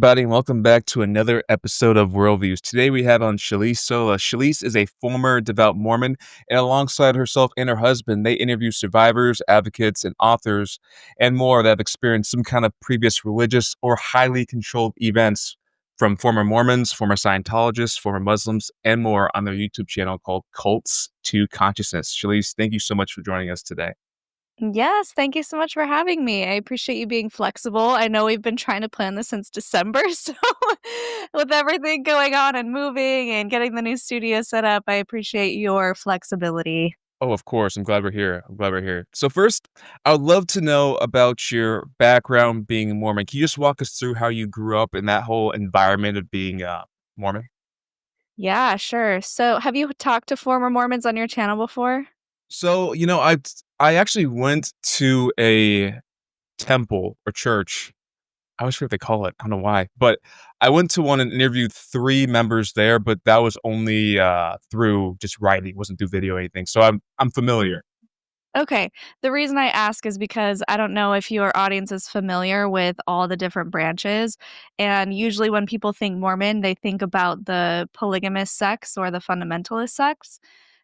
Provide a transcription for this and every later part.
Everybody, and welcome back to another episode of Worldviews. Today we have on Shelise Sola. Shelise is a former devout Mormon, and alongside herself and her husband, they interview survivors, advocates, and authors, and more that have experienced some kind of previous religious or highly controlled events from former Mormons, former Scientologists, former Muslims, and more on their YouTube channel called Cults to Consciousness. Shelise, thank you so much for joining us today. Yes, thank you so much for having me. I appreciate you being flexible. I know we've been trying to plan this since December, so with everything going on and moving and getting the new studio set up, I appreciate your flexibility. Oh, of course. I'm glad we're here. I'm glad we're here. So first, I would love to know about your background being a Mormon. Can you just walk us through how you grew up in that whole environment of being Mormon? Yeah, sure. So, have you talked to former Mormons on your channel before? So, I actually went to a temple or church. I always forget what they call it. I don't know why. But I went to one and interviewed three members there, but that was only through just writing, it wasn't through video or anything. So I'm familiar. Okay. The reason I ask is because I don't know if your audience is familiar with all the different branches. And usually, when people think Mormon, they think about the polygamous sects or the fundamentalist sects.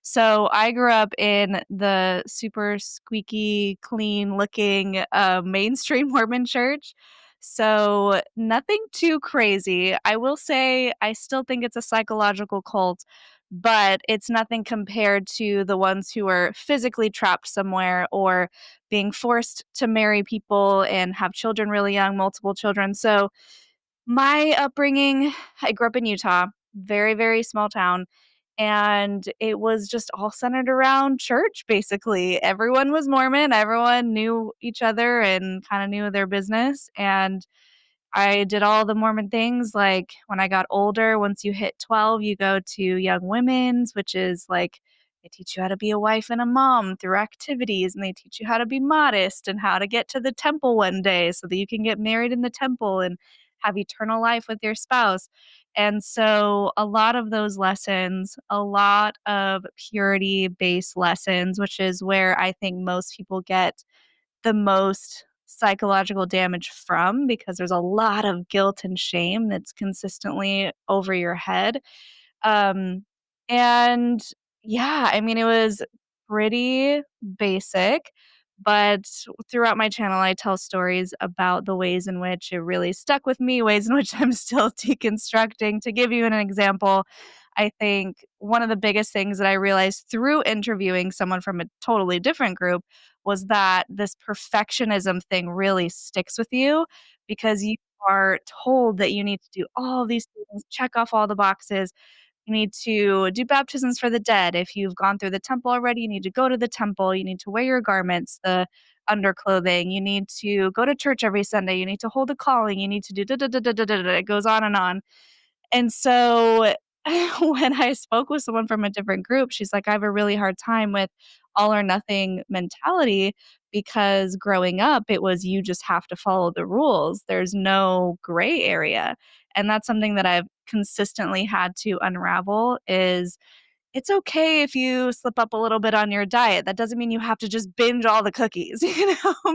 So I grew up in the super squeaky, clean looking mainstream Mormon church. So nothing too crazy. I will say I still think it's a psychological cult, but it's nothing compared to the ones who are physically trapped somewhere or being forced to marry people and have children really young, multiple children. So, my upbringing, I grew up in Utah, very, very small town, and it was just all centered around church, basically. Everyone was Mormon, everyone knew each other and kind of knew their business. And I did all the Mormon things, like, when I got older, once you hit 12, you go to Young Women's, which is, like, they teach you how to be a wife and a mom through activities, and they teach you how to be modest and how to get to the temple one day so that you can get married in the temple and have eternal life with your spouse. And so a lot of those lessons, a lot of purity-based lessons, which is where I think most people get the most psychological damage from, because there's a lot of guilt and shame that's consistently over your head. Um, and yeah, I mean, it was pretty basic, but throughout my channel, I tell stories about the ways in which it really stuck with me, ways in which I'm still deconstructing. To give you an example, I think one of the biggest things that I realized through interviewing someone from a totally different group was that this perfectionism thing really sticks with you, because you are told that you need to do all these things, check off all the boxes. You need to do baptisms for the dead. If you've gone through the temple already, you need to go to the temple. You need to wear your garments, the underclothing. You need to go to church every Sunday. You need to hold a calling. You need to do da da da da da da. Da. It goes on and on. And so when I spoke with someone from a different group, she's like, I have a really hard time with all or nothing mentality, because growing up, it was you just have to follow the rules. There's no gray area. And that's something that I've consistently had to unravel is it's okay if you slip up a little bit on your diet. That doesn't mean you have to just binge all the cookies,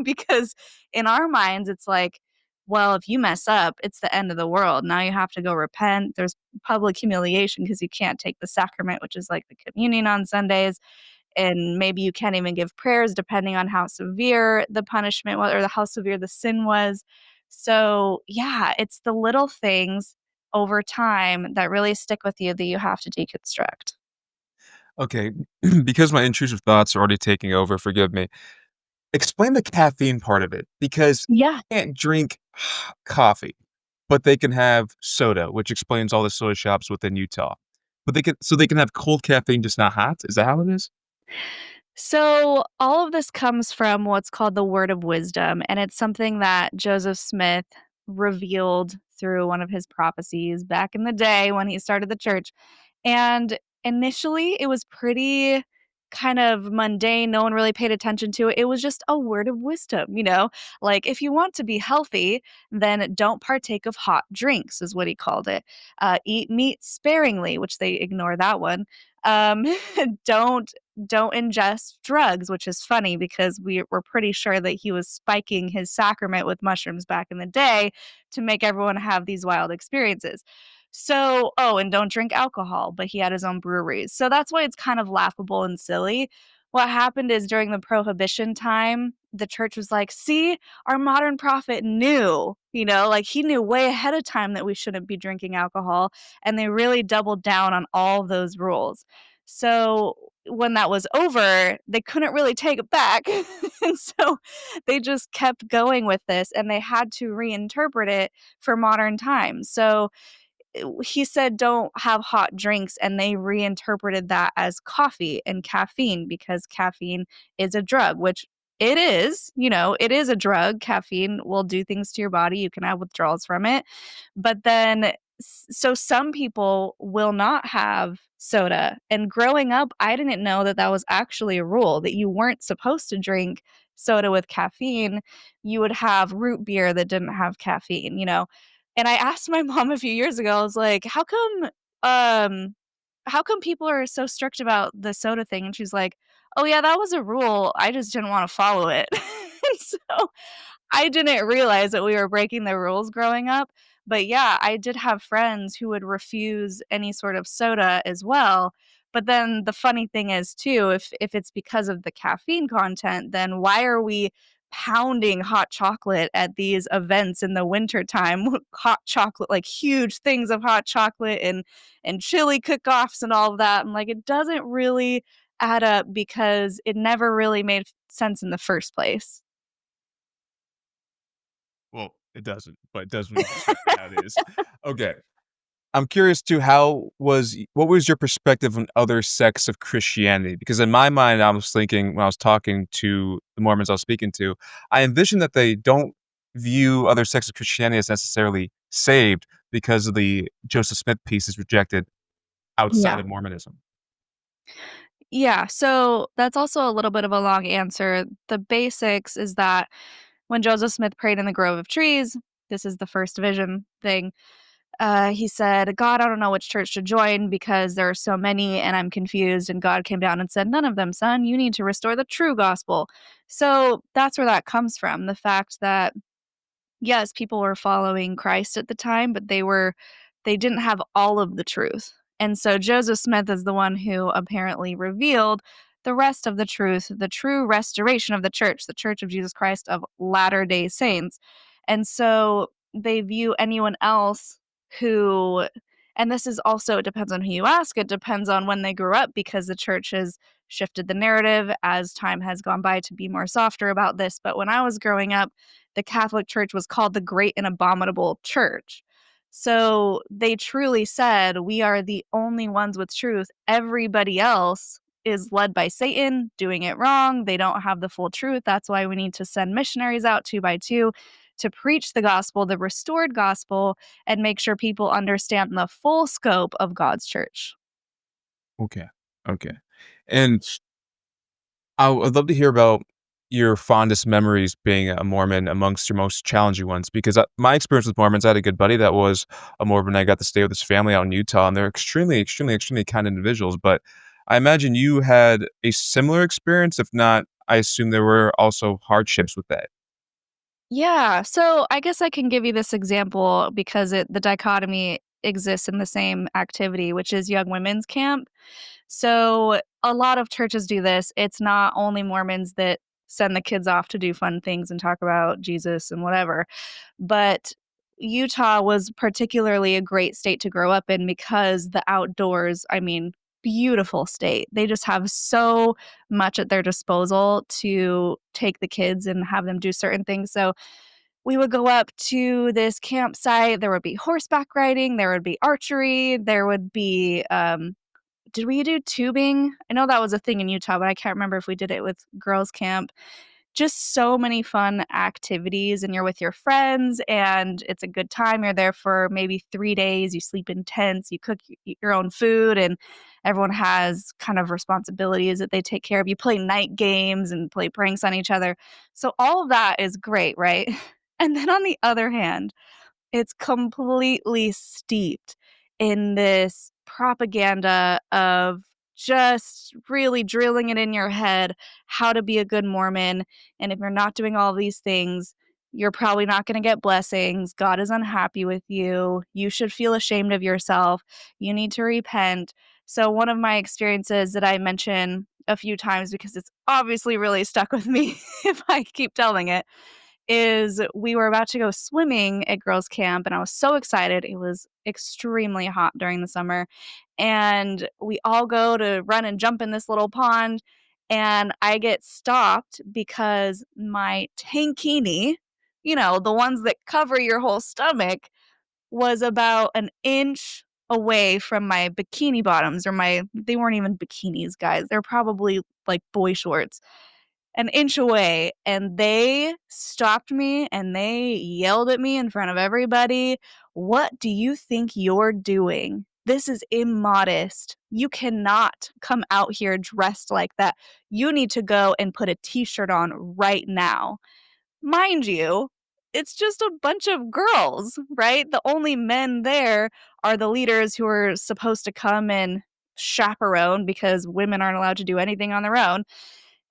because in our minds, it's like, well, if you mess up, it's the end of the world. Now you have to go repent. There's public humiliation because you can't take the sacrament, which is like the communion on Sundays. And maybe you can't even give prayers depending on how severe the punishment was or how severe the sin was. So, yeah, it's the little things over time that really stick with you that you have to deconstruct. Okay, because my intrusive thoughts are already taking over, forgive me. Explain the caffeine part of it, because Yeah. they can't drink coffee, but they can have soda, which explains all the soda shops within Utah. But they can have cold caffeine, just not hot? Is that how it is? So, all of this comes from what's called the word of wisdom, and it's something that Joseph Smith revealed through one of his prophecies back in the day when he started the church. And initially, it was pretty kind of mundane. No one really paid attention to it. It was just a word of wisdom, like if you want to be healthy, then don't partake of hot drinks, is what he called it. Eat meat sparingly, which they ignore that one. Um, don't don't ingest drugs, which is funny because we're pretty sure that he was spiking his sacrament with mushrooms back in the day to make everyone have these wild experiences. So, oh, and don't drink alcohol, but he had his own breweries. So that's why it's kind of laughable and silly. What happened is during the prohibition time, the church was like, see, our modern prophet knew, like he knew way ahead of time that we shouldn't be drinking alcohol. And they really doubled down on all of those rules. So when that was over, they couldn't really take it back. And so they just kept going with this and they had to reinterpret it for modern times. So he said don't have hot drinks and they reinterpreted that as coffee and caffeine because caffeine is a drug, which it is, it is a drug. Caffeine will do things to your body. You can have withdrawals from it. But then so some people will not have soda. And growing up, I didn't know that that was actually a rule, that you weren't supposed to drink soda with caffeine. You would have root beer that didn't have caffeine, and I asked my mom a few years ago, I was like, um how come people are so strict about the soda thing? And she's like, "Oh yeah, that was a rule. I just didn't want to follow it." And so I didn't realize that we were breaking the rules growing up. But yeah, I did have friends who would refuse any sort of soda as well. But then the funny thing is too, if it's because of the caffeine content, then why are we pounding hot chocolate at these events in the winter time? Hot chocolate, like huge things of hot chocolate and chili cook-offs and all of that. I'm like, it doesn't really add up because it never really made sense in the first place. Well, it doesn't, but it does when you describe it how it is. Okay. I'm curious too, what was your perspective on other sects of Christianity? Because in my mind, I was thinking when I was talking to the Mormons I was speaking to, I envisioned that they don't view other sects of Christianity as necessarily saved because of the Joseph Smith piece is rejected outside Yeah. of Mormonism. Yeah, so that's also a little bit of a long answer. The basics is that when Joseph Smith prayed in the grove of trees, this is the first vision thing. He said, God, I don't know which church to join because there are so many and I'm confused. And God came down and said, none of them, son. You need to restore the true gospel. So that's where that comes from. The fact that yes, people were following Christ at the time, but they didn't have all of the truth. And so Joseph Smith is the one who apparently revealed the rest of the truth, the true restoration of the Church of Jesus Christ of Latter-day Saints. And so they view anyone else who and this is also it depends on who you ask, it depends on when they grew up because the church has shifted the narrative as time has gone by to be more softer about this. But when I was growing up, the Catholic Church was called the Great and Abominable Church. So they truly said, we are the only ones with truth. Everybody else is led by Satan, doing it wrong. They don't have the full truth. That's why we need to send missionaries out two by two to preach the gospel, the restored gospel, and make sure people understand the full scope of God's church. Okay. Okay. And I would love to hear about your fondest memories being a Mormon amongst your most challenging ones, because my experience with Mormons, I had a good buddy that was a Mormon. I got to stay with his family out in Utah, and they're extremely, extremely, extremely kind individuals. But I imagine you had a similar experience. If not, I assume there were also hardships with that. Yeah, so I guess I can give you this example because the dichotomy exists in the same activity, which is young women's camp. So a lot of churches do this. It's not only Mormons that send the kids off to do fun things and talk about Jesus and whatever, but Utah was particularly a great state to grow up in because the outdoors, I mean, beautiful state. They just have so much at their disposal to take the kids and have them do certain things. So we would go up to this campsite. There would be horseback riding, there would be archery, there would be did we do tubing? I know that was a thing in Utah, but I can't remember if we did it with girls' camp. just so many fun activities, and you're with your friends and it's a good time. You're there for maybe 3 days, you sleep in tents, you cook your own food, and everyone has kind of responsibilities that they take care of. You play night games and play pranks on each other. So all of that is great, right? And then on the other hand, it's completely steeped in this propaganda of just really drilling it in your head how to be a good Mormon. And if you're not doing all these things, you're probably not going to get blessings. God is unhappy with you. You should feel ashamed of yourself. You need to repent. So, one of my experiences that I mention a few times because it's obviously really stuck with me if I keep telling it is we were about to go swimming at girls' camp, and I was so excited. It was extremely hot during the summer, and we all go to run and jump in this little pond, and I get stopped because my tankini, the ones that cover your whole stomach, was about an inch away from my bikini bottoms, or they weren't even bikinis, guys. They're probably like boy shorts, an inch away, and they stopped me and they yelled at me in front of everybody. "What do you think you're doing? This is immodest. You cannot come out here dressed like that. You need to go and put a t-shirt on right now." Mind you, it's just a bunch of girls, right? The only men there are the leaders who are supposed to come and chaperone because women aren't allowed to do anything on their own.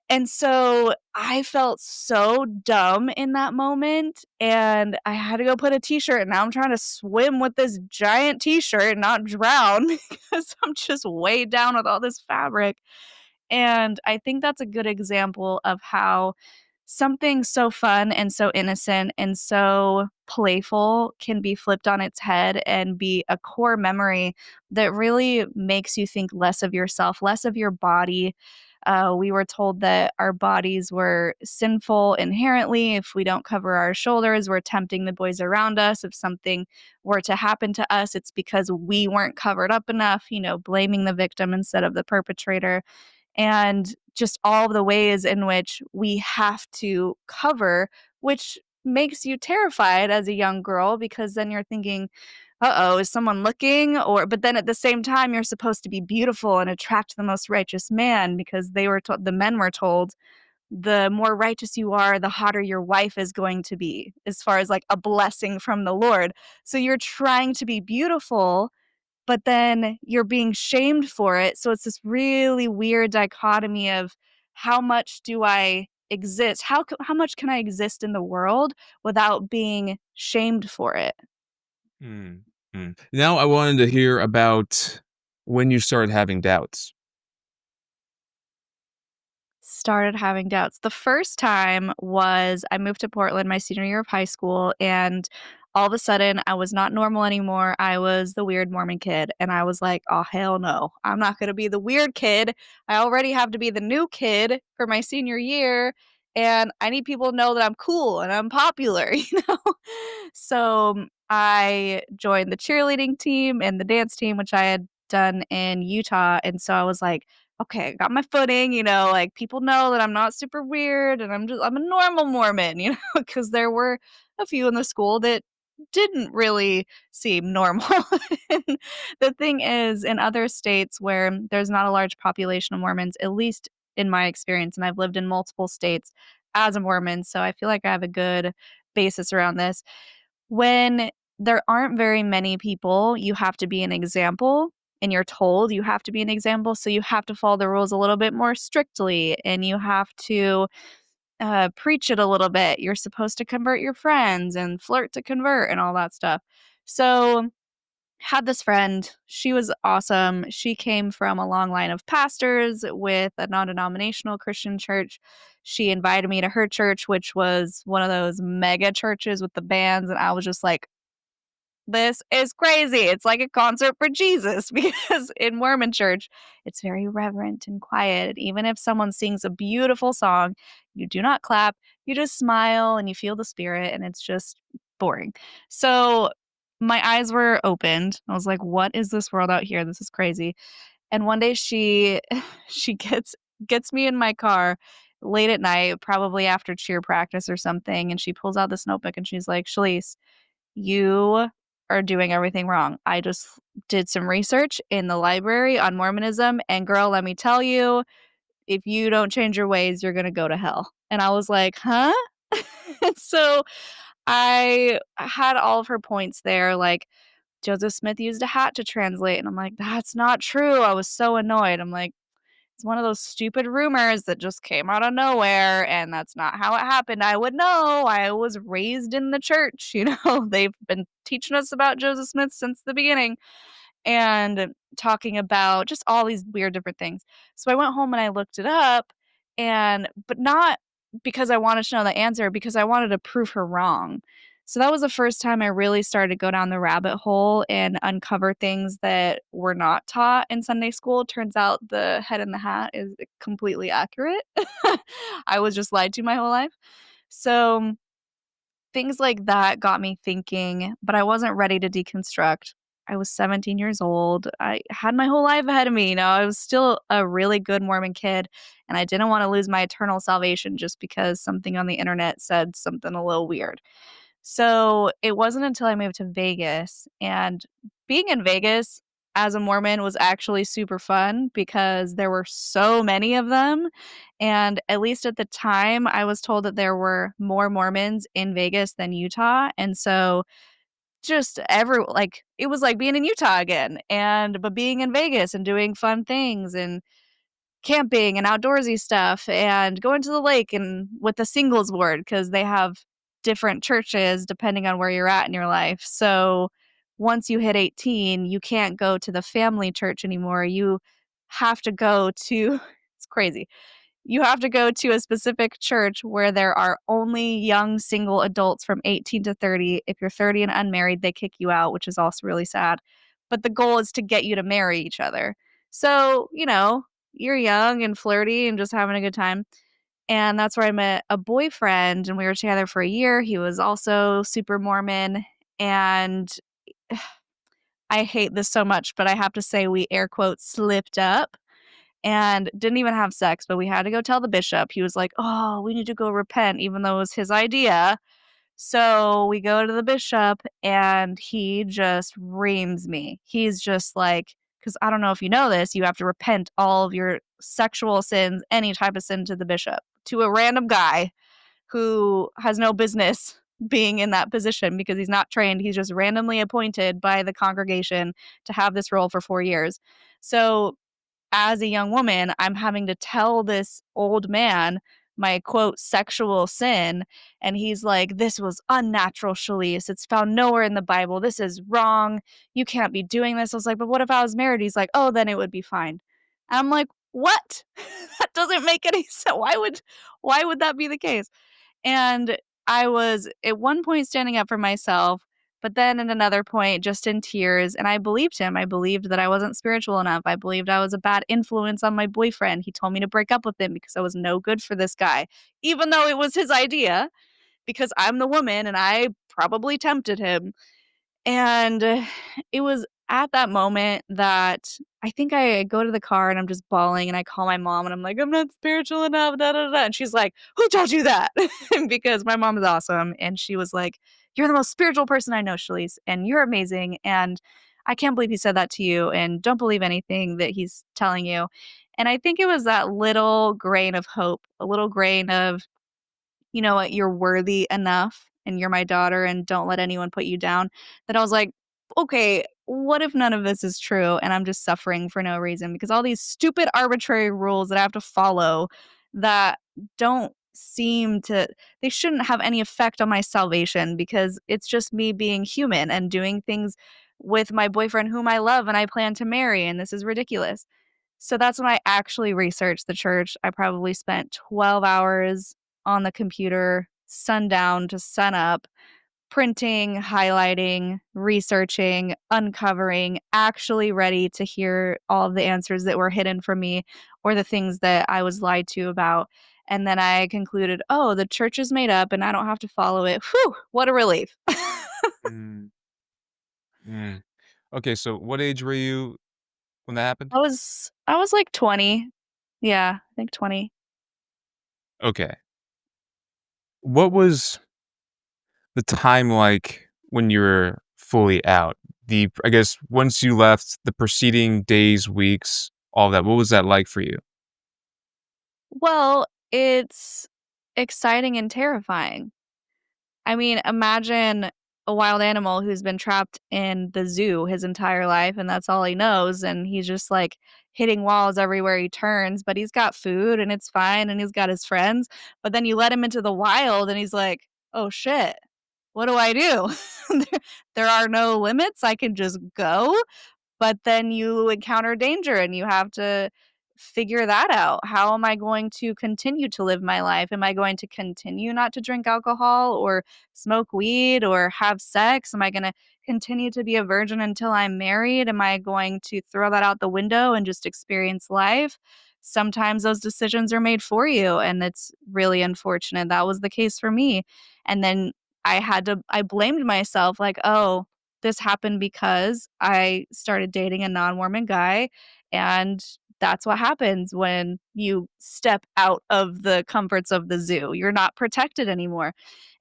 And so I felt so dumb in that moment, and I had to go put a t-shirt, and now I'm trying to swim with this giant t-shirt and not drown because I'm just weighed down with all this fabric. And I think that's a good example of how something so fun and so innocent and so playful can be flipped on its head and be a core memory that really makes you think less of yourself, less of your body. We were told that our bodies were sinful inherently. If we don't cover our shoulders, we're tempting the boys around us. If something were to happen to us, it's because we weren't covered up enough, blaming the victim instead of the perpetrator, and just all the ways in which we have to cover, which makes you terrified as a young girl because then you're thinking, uh-oh, is someone looking? But then at the same time, you're supposed to be beautiful and attract the most righteous man because the men were told, the more righteous you are, the hotter your wife is going to be, as far as like a blessing from the Lord. So you're trying to be beautiful, but then you're being shamed for it. So it's this really weird dichotomy of how much do I exist? How much can I exist in the world without being shamed for it? Mm, Now I wanted to hear about when you started having doubts. Started having doubts. The first time was I moved to Portland my senior year of high school, and all of a sudden I was not normal anymore. I was the weird Mormon kid, and I was like, "Oh hell no. I'm not going to be the weird kid. I already have to be the new kid for my senior year, and I need people to know that I'm cool and I'm popular, So, I joined the cheerleading team and the dance team, which I had done in Utah, and so I was like, okay, I got my footing, like people know that I'm not super weird and I'm a normal Mormon, because there were a few in the school that didn't really seem normal. And the thing is, in other states where there's not a large population of Mormons, at least in my experience, and I've lived in multiple states as a Mormon, so I feel like I have a good basis around this. When there aren't very many people, you have to be an example, and you're told you have to be an example, so you have to follow the rules a little bit more strictly, and you have to preach it a little bit. You're supposed to convert your friends and flirt to convert and all that stuff. So, had this friend. She was awesome. She came from a long line of pastors with a non denominational Christian church. She invited me to her church, which was one of those mega churches with the bands. And I was just like, this is crazy. It's like a concert for Jesus because in Mormon church, it's very reverent and quiet. Even if someone sings a beautiful song, you do not clap, you just smile and you feel the spirit, and it's just boring. So my eyes were opened. I was like, what is this world out here? This is crazy. And one day she she gets me in my car late at night, probably after cheer practice or something, and she pulls out this notebook and she's like, Shalise, you are doing everything wrong. I just did some research in the library on Mormonism, and girl, let me tell you, if you don't change your ways, you're gonna go to hell. And I was like, huh? So I had all of her points there, like Joseph Smith used a hat to translate, and I'm like, that's not true. I was so annoyed. I'm like, it's one of those stupid rumors that just came out of nowhere, and that's not how it happened. I would know. I was raised in the church, you know. They've been teaching us about Joseph Smith since the beginning and talking about just all these weird different things. So I went home and I looked it up and but not because I wanted to know the answer, because I wanted to prove her wrong. So that was the first time I really started to go down the rabbit hole and uncover things that were not taught in Sunday school. Turns out the head in the hat is completely accurate. I was just lied to my whole life. So things like that got me thinking, but I wasn't ready to deconstruct. I was 17 years old. I had my whole life ahead of me. You know, I was still a really good Mormon kid, and I didn't want to lose my eternal salvation just because something on the internet said something a little weird. So it wasn't until I moved to Vegas, and being in Vegas as a Mormon was actually super fun because there were so many of them. And at least at the time, I was told that there were more Mormons in Vegas than Utah. And so just like it was like being in Utah again, and but being in Vegas and doing fun things and camping and outdoorsy stuff and going to the lake and with the singles ward because they have different churches depending on where you're at in your life. So once you hit 18, you can't go to the family church anymore. You have to go to it's crazy. You have to go to a specific church where there are only young single adults from 18 to 30. If you're 30 and unmarried, they kick you out, which is also really sad. But the goal is to get you to marry each other. So, you know, you're young and flirty and just having a good time. And that's where I met a boyfriend, and we were together for a year. He was also super Mormon. And I hate this so much, but I have to say, we air quotes slipped up and didn't even have sex, but we had to go tell the bishop. He was like, "Oh, we need to go repent," even though it was his idea. So we go to the bishop and he just reams me. He's just like, because I don't know if you know this, you have to repent all of your sexual sins, any type of sin to the bishop, to a random guy who has no business being in that position because he's not trained. He's just randomly appointed by the congregation to have this role for 4 years. So as a young woman, I'm having to tell this old man my quote sexual sin. And he's like, "This was unnatural, Shalise. It's found nowhere in the Bible. This is wrong. You can't be doing this." I was like, "But what if I was married?" He's like, "Oh, then it would be fine." And I'm like, "What?" That doesn't make any sense. Why would that be the case? And I was at one point standing up for myself, but then at another point just in tears. And I believed him. I believed that I wasn't spiritual enough. I believed I was a bad influence on my boyfriend. He told me to break up with him because I was no good for this guy, even though it was his idea, because I'm the woman and I probably tempted him. And it was at that moment that I think I go to the car and I'm just bawling and I call my mom and I'm like, "I'm not spiritual enough, da da da." And she's like, "Who told you that?" Because my mom is awesome. And she was like, "You're the most spiritual person I know, Shalise, and you're amazing. And I can't believe he said that to you. And don't believe anything that he's telling you." And I think it was that little grain of hope, a little grain of, you know what, you're worthy enough and you're my daughter and don't let anyone put you down, that I was like, okay, what if none of this is true and I'm just suffering for no reason because all these stupid arbitrary rules that I have to follow that don't seem to they shouldn't have any effect on my salvation because it's just me being human and doing things with my boyfriend whom I love and I plan to marry, and this is ridiculous. So that's when I actually researched the church. I probably spent 12 hours on the computer, sundown to sunup, printing, highlighting, researching, uncovering, actually ready to hear all of the answers that were hidden from me or the things that I was lied to about. And then I concluded, oh, the church is made up and I don't have to follow it. Whew, what a relief. Mm, mm. Okay, so what age were you when that happened? I was like 20. Yeah, I think 20. Okay. What was the time like when you were fully out? I guess once you left, the preceding days, weeks, all that, what was that like for you? Well, it's exciting and terrifying. I mean, imagine a wild animal who's been trapped in the zoo his entire life, and that's all he knows, and he's just, like, hitting walls everywhere he turns, but he's got food, and it's fine, and he's got his friends, but then you let him into the wild, and he's like, "Oh, shit. What do I do? There are no limits, I can just go?" But then you encounter danger and you have to figure that out. How am I going to continue to live my life? Am I going to continue not to drink alcohol or smoke weed or have sex? Am I going to continue to be a virgin until I'm married? Am I going to throw that out the window and just experience life? Sometimes those decisions are made for you, and it's really unfortunate. That was the case for me. And then I blamed myself like, oh, this happened because I started dating a non-Mormon guy, and that's what happens when you step out of the comforts of the zoo. You're not protected anymore.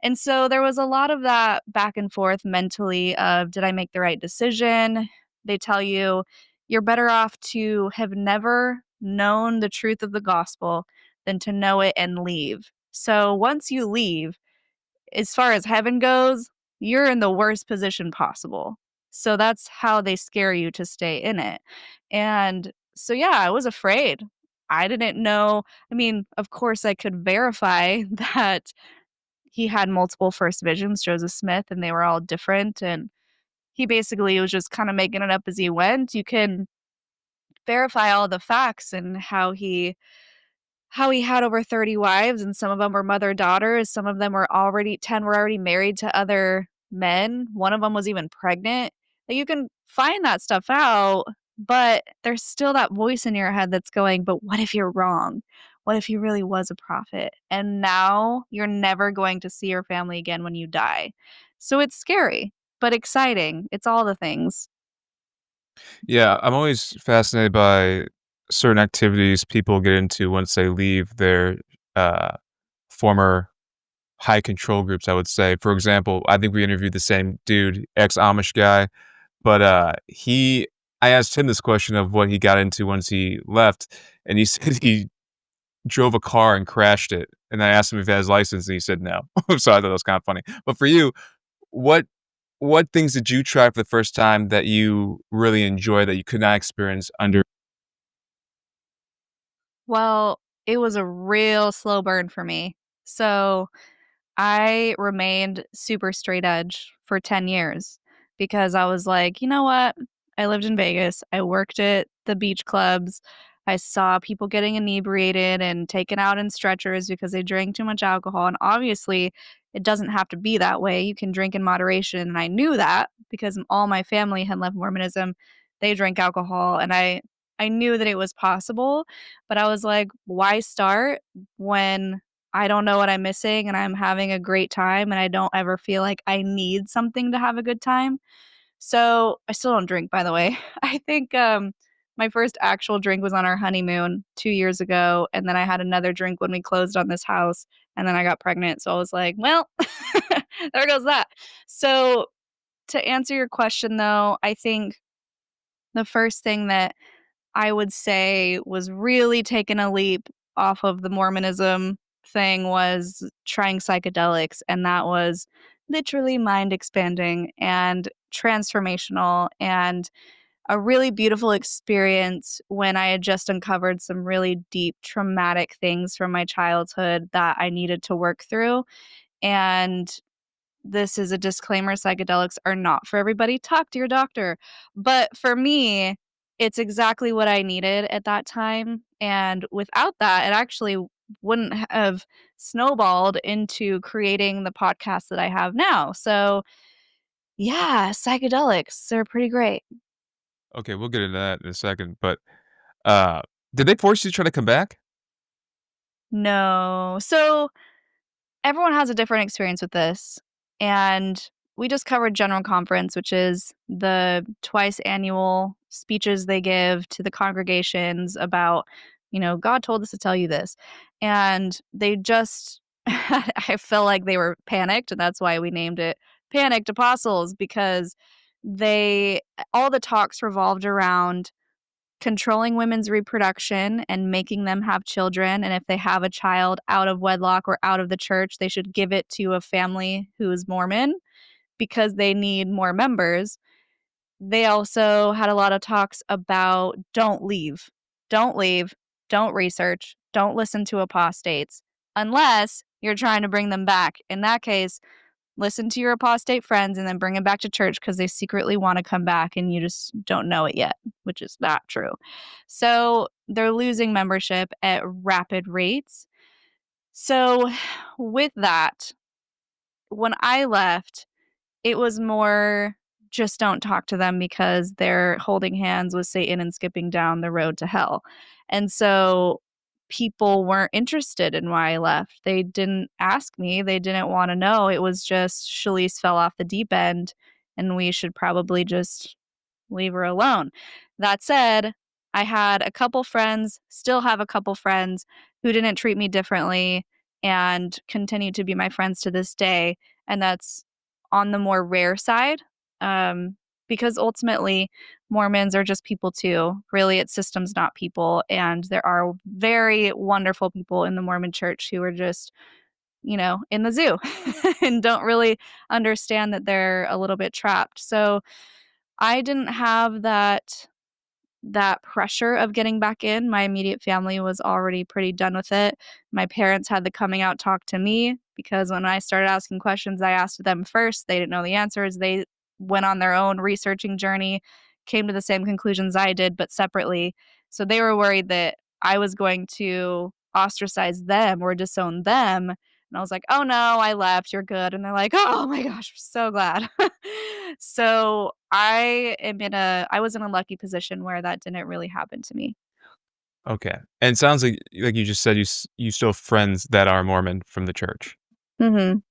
And so there was a lot of that back and forth mentally of, did I make the right decision? They tell you you're better off to have never known the truth of the gospel than to know it and leave. So once you leave, as far as heaven goes, you're in the worst position possible. So that's how they scare you to stay in it. And so, yeah, I was afraid. I didn't know. I mean, of course, I could verify that he had multiple first visions, Joseph Smith, and they were all different. And he basically was just kind of making it up as he went. You can verify all the facts and how he had over 30 wives, and some of them were mother-daughters, some of them were already 10 were already married to other men, one of them was even pregnant. Like, you can find that stuff out, but there's still that voice in your head that's going, "But what if you're wrong? What if he really was a prophet?" And now you're never going to see your family again when you die. So it's scary, but exciting. It's all the things. Yeah, I'm always fascinated by certain activities people get into once they leave their, uh, former high control groups, I would say. For example, I think we interviewed the same dude, ex-Amish guy, but, I asked him this question of what he got into once he left, and he said he drove a car and crashed it, and I asked him if he had his license, and he said no. So I thought that was kinda funny. But for you, what what things did you try for the first time that you really enjoy that you could not experience under. Well, it was a real slow burn for me. So I remained super straight edge for 10 years because I was like, you know what? I lived in Vegas. I worked at the beach clubs. I saw people getting inebriated and taken out in stretchers because they drank too much alcohol. And obviously, it doesn't have to be that way. You can drink in moderation. And I knew that because all my family had left Mormonism. They drank alcohol. And I knew that it was possible. But I was like, why start when I don't know what I'm missing and I'm having a great time and I don't ever feel like I need something to have a good time. So, I still don't drink, by the way. I think, my first actual drink was on our honeymoon 2 years ago, and then I had another drink when we closed on this house, and then I got pregnant, so I was like, "Well, there goes that." So, to answer your question, though, I think the first thing that I would say was really taking a leap off of the Mormonism thing was trying psychedelics, and that was literally mind expanding and transformational and a really beautiful experience when I had just uncovered some really deep traumatic things from my childhood that I needed to work through. And this is a disclaimer, psychedelics are not for everybody, talk to your doctor. But for me, it's exactly what I needed at that time, and without that, it actually wouldn't have snowballed into creating the podcast that I have now. So, yeah, psychedelics, they're pretty great. Okay, we'll get into that in a second, but, uh, did they force you to try to come back? No. So, everyone has a different experience with this, and we just covered General Conference, which is the twice annual speeches they give to the congregations about God told us to tell you this. And they just, I feel like they were panicked. And that's why we named it Panicked Apostles, because they, all the talks revolved around controlling women's reproduction and making them have children. And if they have a child out of wedlock or out of the church, they should give it to a family who is Mormon because they need more members. They also had a lot of talks about don't leave, don't leave, don't research, don't listen to apostates unless you're trying to bring them back. In that case, listen to your apostate friends and then bring them back to church because they secretly want to come back and you just don't know it yet, which is not true. So they're losing membership at rapid rates. So, with that, when I left, it was more just don't talk to them because they're holding hands with Satan and skipping down the road to hell. And so people weren't interested in why I left. They didn't ask me, they didn't want to know. It was just Shelise fell off the deep end and we should probably just leave her alone. That said, I had a couple friends, still have a couple friends who didn't treat me differently and continue to be my friends to this day. And that's on the more rare side, because ultimately Mormons are just people too. Really, it's systems, not people. And there are very wonderful people in the Mormon church who are just, in the zoo and don't really understand that they're a little bit trapped. So I didn't have that pressure of getting back in. My immediate family was already pretty done with it. My parents had the coming out talk to me because when I started asking questions, I asked them first. They didn't know the answers. They went on their own researching journey, came to the same conclusions I did, but separately. So they were worried that I was going to ostracize them or disown them. And I was like, oh no, I left. You're good. And they're like, oh my gosh, I'm so glad. So I was in a lucky position where that didn't really happen to me. Okay. And it sounds like you just said you still have friends that are Mormon from the church. Mhm.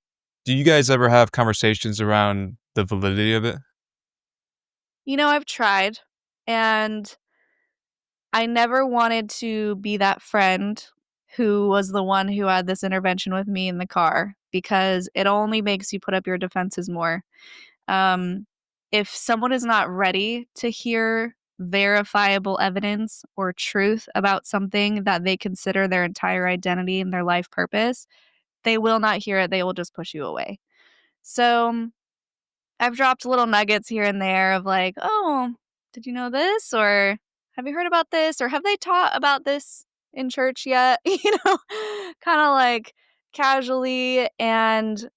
Do you guys ever have conversations around the validity of it? I've tried, and I never wanted to be that friend who was the one who had this intervention with me in the car because it only makes you put up your defenses more. Um, if someone is not ready to hear verifiable evidence or truth about something that they consider their entire identity and their life purpose, they will not hear it. They will just push you away. So I've dropped little nuggets here and there of like, oh, did you know this? Or have you heard about this? Or have they taught about this in church yet? Kind of like casually. And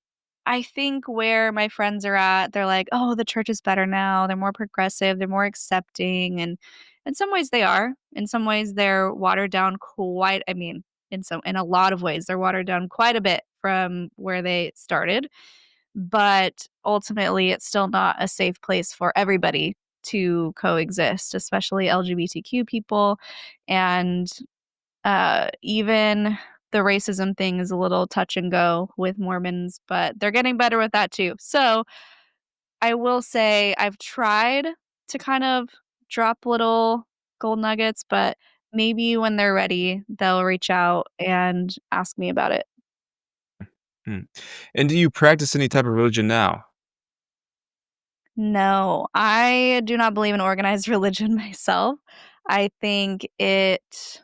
I think where my friends are at, they're like, "Oh, the church is better now. They're more progressive, they're more accepting." And in some ways they are. In some ways they're watered down quite in a lot of ways they're watered down quite a bit from where they started. But ultimately it's still not a safe place for everybody to coexist, especially LGBTQ people and even the racism thing is a little touch and go with Mormons, but they're getting better with that too. So I will say I've tried to kind of drop little gold nuggets, but maybe when they're ready, they'll reach out and ask me about it. Hmm. And do you practice any type of religion now? No, I do not believe in organized religion myself. I think it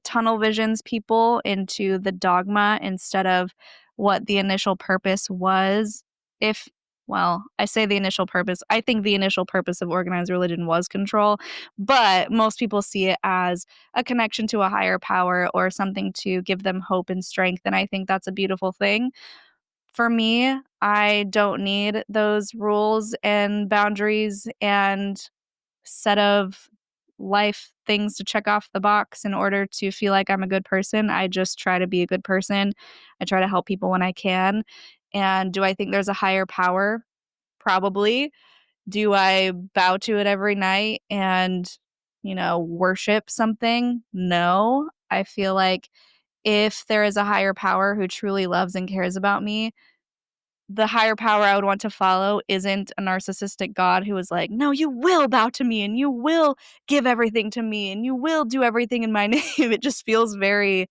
tunnel visions people into the dogma instead of what the initial purpose was. If well, I say the initial purpose. I think the initial purpose of organized religion was control, but most people see it as a connection to a higher power or something to give them hope and strength. And I think that's a beautiful thing. For me, I don't need those rules and boundaries and set of life things to check off the box in order to feel like I'm a good person. I just try to be a good person. I try to help people when I can. And do I think there's a higher power? Probably. Do I bow to it every night and, worship something? No. I feel like if there is a higher power who truly loves and cares about me, the higher power I would want to follow isn't a narcissistic God who is like, "No, you will bow to me and you will give everything to me and you will do everything in my name." It just feels very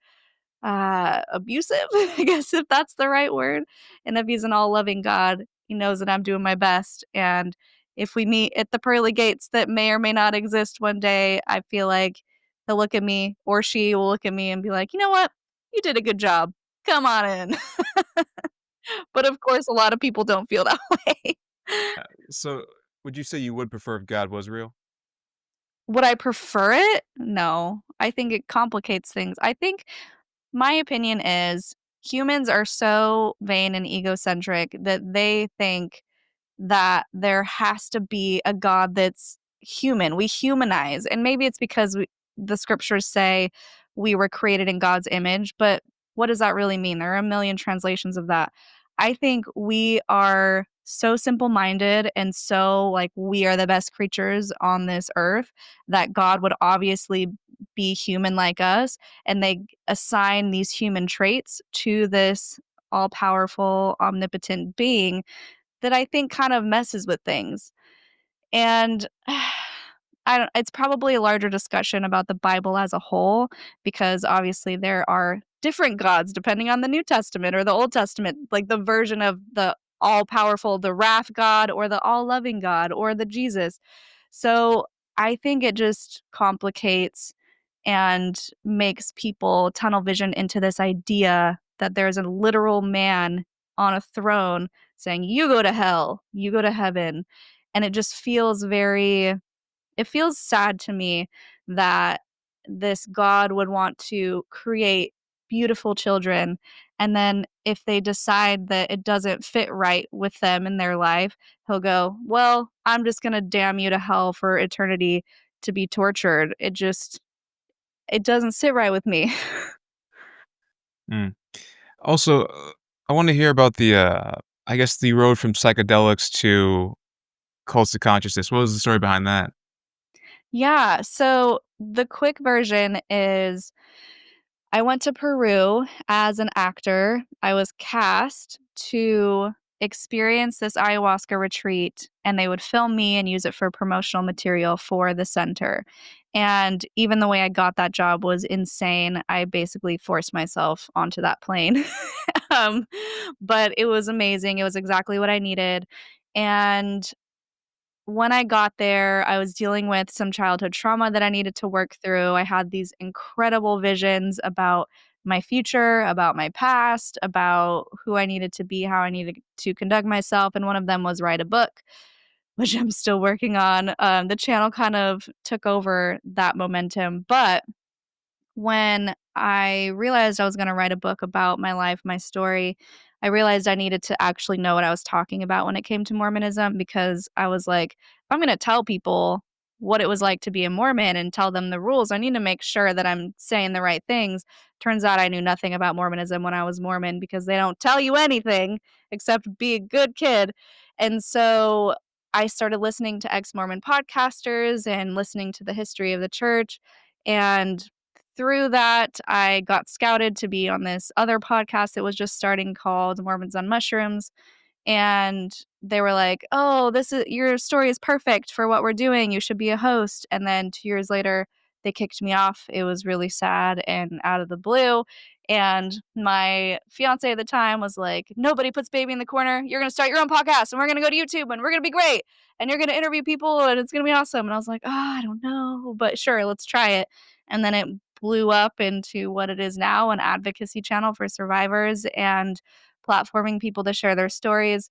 abusive, I guess if that's the right word. And if he's an all-loving God, he knows that I'm doing my best. And if we meet at the pearly gates that may or may not exist one day, I feel like he'll look at me or she will look at me and be like, "You know what? You did a good job. Come on in." But of course, a lot of people don't feel that way. So, would you say you would prefer if God was real? Would I prefer it? No. I think it complicates things. I think my opinion is humans are so vain and egocentric that they think that there has to be a God that's human. We humanize, and maybe it's because the scriptures say we were created in God's image, but what does that really mean? There are a million translations of that. I think we are so simple minded and so like we are the best creatures on this earth that God would obviously be human like us, and they assign these human traits to this all powerful, omnipotent being that I think kind of messes with things. And I don't it's probably a larger discussion about the Bible as a whole because obviously there are different gods depending on the New Testament or the Old Testament, like the version of the all powerful, the wrath God or the all loving God or the Jesus. So I think it just complicates and makes people tunnel vision into this idea that there's a literal man on a throne saying, "You go to hell, you go to heaven." And it just feels very it feels sad to me that this God would want to create beautiful children, and then if they decide that it doesn't fit right with them in their life, he'll go, "Well, I'm just gonna damn you to hell for eternity to be tortured." It doesn't sit right with me. Mm. Also, I want to hear about I guess the road from psychedelics to cults of consciousness. What was the story behind that? Yeah, so the quick version is I went to Peru as an actor. I was cast to experience this ayahuasca retreat, and they would film me and use it for promotional material for the center. And even the way I got that job was insane. I basically forced myself onto that plane. um, but it was amazing. It was exactly what I needed. And when I got there, I was dealing with some childhood trauma that I needed to work through. I had these incredible visions about my future, about my past, about who I needed to be, how I needed to conduct myself. And one of them was write a book, which I'm still working on. The channel kind of took over that momentum. But when I realized I was gonna write a book about my life, my story, I realized I needed to actually know what I was talking about when it came to Mormonism because I was like, "If I'm gonna tell people what it was like to be a Mormon and tell them the rules, I need to make sure that I'm saying the right things." Turns out I knew nothing about Mormonism when I was Mormon because they don't tell you anything except be a good kid. And so I started listening to ex-Mormon podcasters and listening to the history of the church, and through that, I got scouted to be on this other podcast that was just starting called Mormons on Mushrooms, and they were like, "Oh, this is your story is perfect for what we're doing. You should be a host." And then 2 years later, they kicked me off. It was really sad and out of the blue. And my fiance at the time was like, "Nobody puts baby in the corner. You're going to start your own podcast and we're going to go to YouTube and we're going to be great. And you're going to interview people and it's going to be awesome." And I was like, "Oh, I don't know, but sure, let's try it." And then it blew up into what it is now, an advocacy channel for survivors and platforming people to share their stories.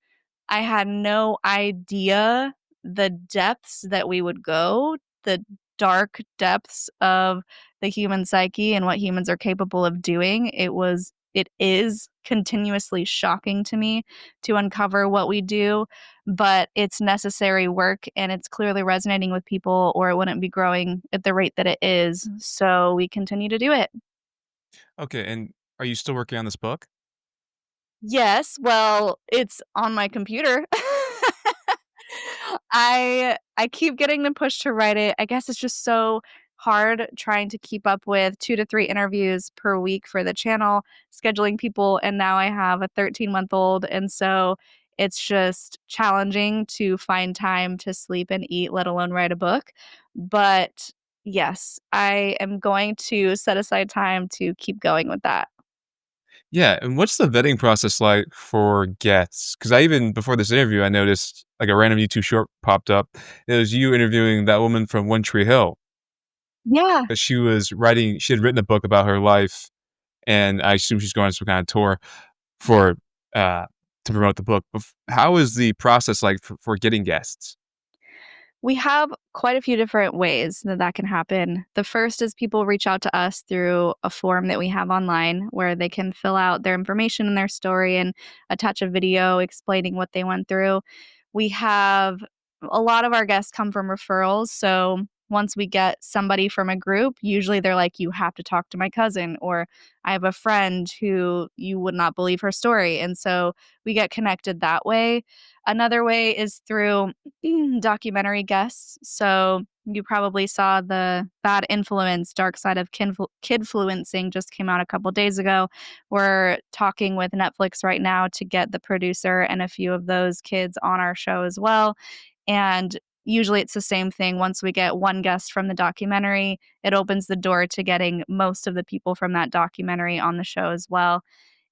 I had no idea the depths that we would go, the dark depths of the human psyche and what humans are capable of doing. It is continuously shocking to me to uncover what we do, but it's necessary work and it's clearly resonating with people or it wouldn't be growing at the rate that it is. So we continue to do it. Okay, and are you still working on this book? Yes, well, it's on my computer. I keep getting the push to write it. I guess it's just so hard trying to keep up with 2 to 3 interviews per week for the channel, scheduling people, and now I have a 13-month-old, and so it's just challenging to find time to sleep and eat, let alone write a book. But yes, I am going to set aside time to keep going with that. Yeah, and what's the vetting process like for guests? Because I even before this interview, I noticed, like, a random YouTube short popped up. It was you interviewing that woman from One Tree Hill, Yeah. but she had written a book about her life, and I assume she's going on some kind of tour for, uh to promote the book. How is the process like for getting guests? We have quite a few different ways that that can happen. The first is people reach out to us through a form that we have online where they can fill out their information and their story and attach a video explaining what they went through. We have a lot of our guests come from referrals. So once we get somebody from a group, usually they're like, you have to talk to my cousin, or I have a friend who you would not believe her story. And so we get connected that way. Another way is through documentary guests. So you probably saw the Bad Influence, Dark Side of Kidfluencing just came out a couple days ago. We're talking with Netflix right now to get the producer and a few of those kids on our show as well. And usually it's the same thing. Once we get one guest from the documentary, it opens the door to getting most of the people from that documentary on the show as well.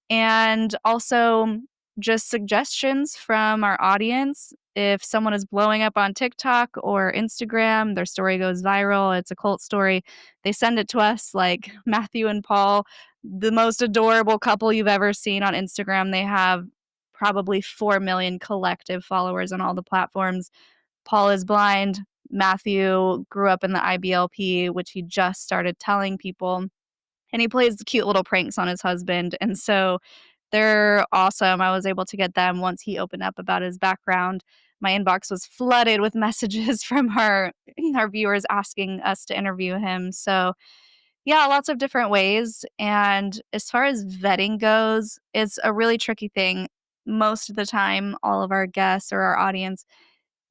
And also just suggestions from our audience. If someone is blowing up on TikTok or Instagram, their story goes viral, it's a cult story, they send it to us like Matthew and Paul, the most adorable couple you've ever seen on Instagram. They have probably 4 million collective followers on all the platforms. Paul is blind. Matthew grew up in the IBLP, which he just started telling people, and he plays cute little pranks on his husband, and so they're awesome. I was able to get them once he opened up about his background. My inbox was flooded with messages from our viewers asking us to interview him. So, yeah, lots of different ways. And as far as vetting goes, it's a really tricky thing. Most of the time, all of our guests or our audience,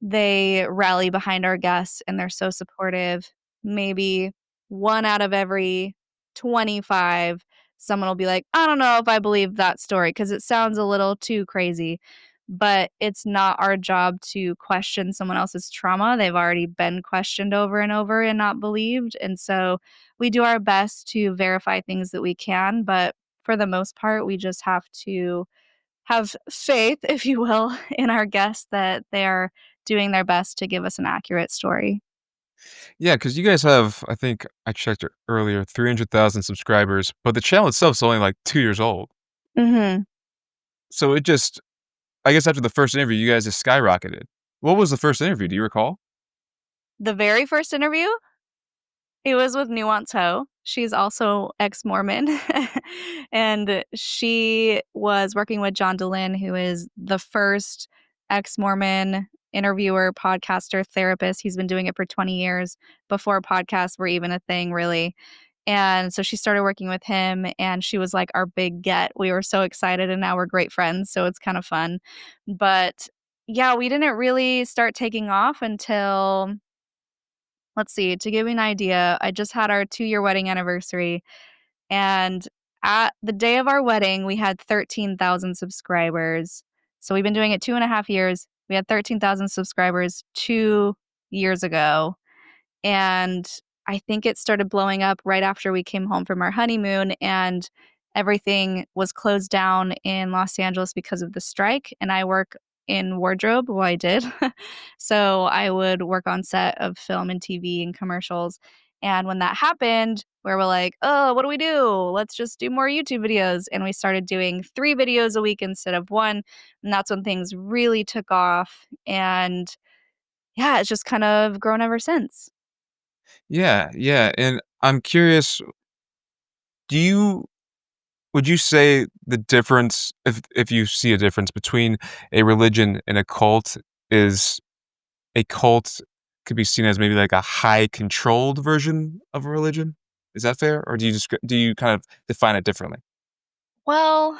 they rally behind our guests and they're so supportive. Maybe 1 out of every 25, someone will be like, "I don't know if I believe that story because it sounds a little too crazy." But it's not our job to question someone else's trauma. They've already been questioned over and over and not believed, and so we do our best to verify things that we can, but for the most part, we just have to have faith, if you will, in our guests that they are doing their best to give us an accurate story. Yeah, because you guys have, I think I checked it earlier, 300,000 subscribers, but the channel itself is only, like, 2 years old. Mhm. So it just I guess after the first interview, you guys just skyrocketed. What was the first interview? Do you recall? The very first interview, it was with Nuance Ho. She's also ex-Mormon, and she was working with John Dehlin, who is the first ex-Mormon interviewer, podcaster, therapist. He's been doing it for 20 years before podcasts were even a thing, really. And so she started working with him, and she was like our big get. We were so excited, and now we're great friends, so it's kind of fun. But yeah, we didn't really start taking off until, let's see, to give you an idea, I just had our 2-year wedding anniversary, and at the day of our wedding, we had 13,000 subscribers. So we've been doing it 2.5 years. We had 13,000 subscribers 2 years ago. And I think it started blowing up right after we came home from our honeymoon, and everything was closed down in Los Angeles because of the strike. And I work in wardrobe. Well, I did. So I would work on set of film and TV and commercials. And when that happened, where we're like, oh, what do we do? Let's just do more YouTube videos. And we started doing 3 videos a week instead of one. And that's when things really took off. And yeah, it's just kind of grown ever since. Yeah, yeah, and I'm curious, do you would you say the difference if you see a difference between a religion and a cult is a cult could be seen as maybe like a high controlled version of a religion? Is that fair? Or do you kind of define it differently? Well,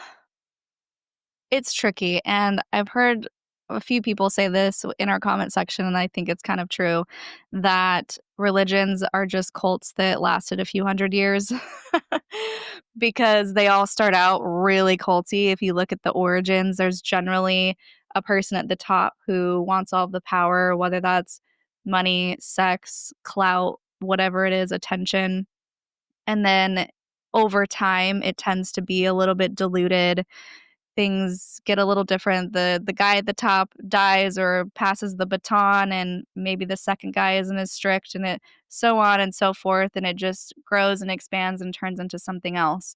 it's tricky, and I've heard a few people say this in our comment section, and I think it's kind of true, that religions are just cults that lasted a few hundred years because they all start out really culty. If you look at the origins, there's generally a person at the top who wants all of the power, whether that's money, sex, clout, whatever it is, attention. And then over time, it tends to be a little bit diluted. Things get a little different. The guy at the top dies or passes the baton, and maybe the second guy isn't as strict, and it so on and so forth, and it just grows and expands and turns into something else.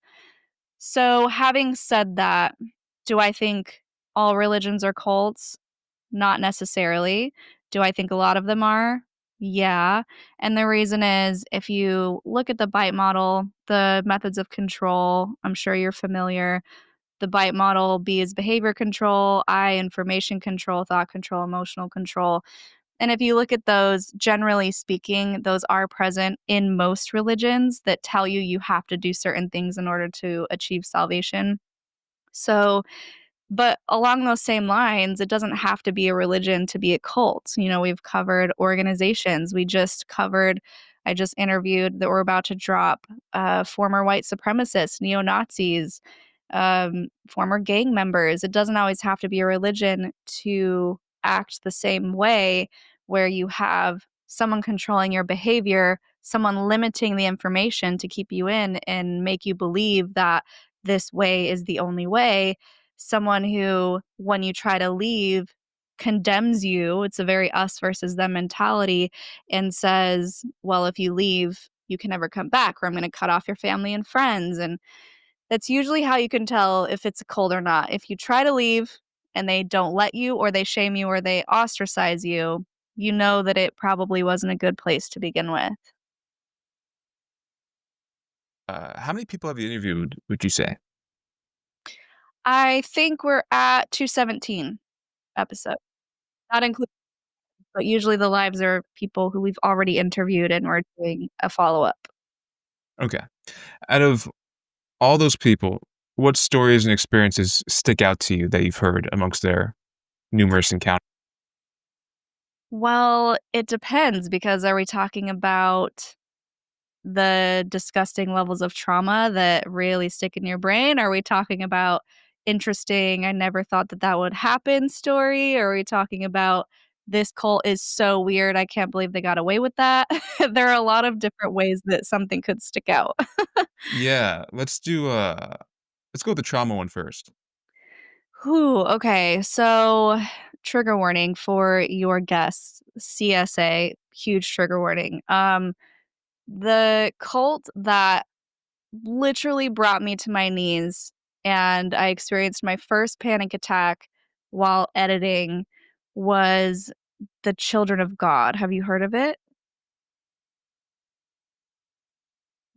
So, having said that, do I think all religions are cults? Not necessarily. Do I think a lot of them are? Yeah. And the reason is if you look at the bite model, the methods of control, I'm sure you're familiar. The bite model, B is behavior control, I, information control, thought control, emotional control. And if you look at those, generally speaking, those are present in most religions that tell you you have to do certain things in order to achieve salvation. So, but along those same lines, it doesn't have to be a religion to be a cult. You know, we've covered organizations. I just interviewed that we're about to drop former white supremacists, neo Nazis, former gang members. It doesn't always have to be a religion to act the same way, where you have someone controlling your behavior, someone limiting the information to keep you in and make you believe that this way is the only way. Someone who, when you try to leave, condemns you. It's a very us versus them mentality and says, well, if you leave, you can never come back, or I'm going to cut off your family and friends. And that's usually how you can tell if it's a cult or not. If you try to leave and they don't let you, or they shame you, or they ostracize you, you know that it probably wasn't a good place to begin with. How many people have you interviewed, would you say? I think we're at 217 episodes, not including, but usually the lives are people who we've already interviewed and we're doing a follow-up. Okay. Out of all those people, what stories and experiences stick out to you that you've heard amongst their numerous encounters? Well, it depends because are we talking about the disgusting levels of trauma that really stick in your brain? Are we talking about interesting, I never thought that that would happen story? Or are we talking about this cult is so weird, I can't believe they got away with that? There are a lot of different ways that something could stick out. Yeah, let's go with the trauma one first. Whew, okay, so trigger warning for your guests, CSA, huge trigger warning. The cult that literally brought me to my knees, and I experienced my first panic attack while editing was the Children of God. Have you heard of it?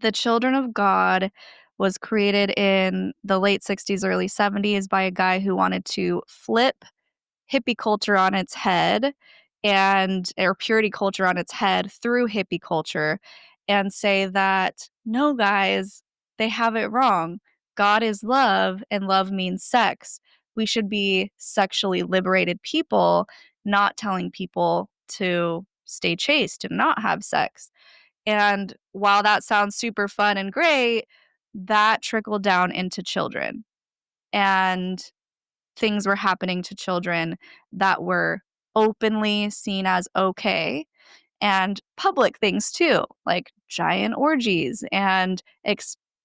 The Children of God was created in the late 60s, early 70s by a guy who wanted to flip hippie culture on its head and or purity culture on its head through hippie culture and say that no guys, they have it wrong. God is love and love means sex. We should be sexually liberated people, not telling people to stay chaste and not have sex. And while that sounds super fun and great, that trickled down into children. And things were happening to children that were openly seen as okay, and public things too, like giant orgies and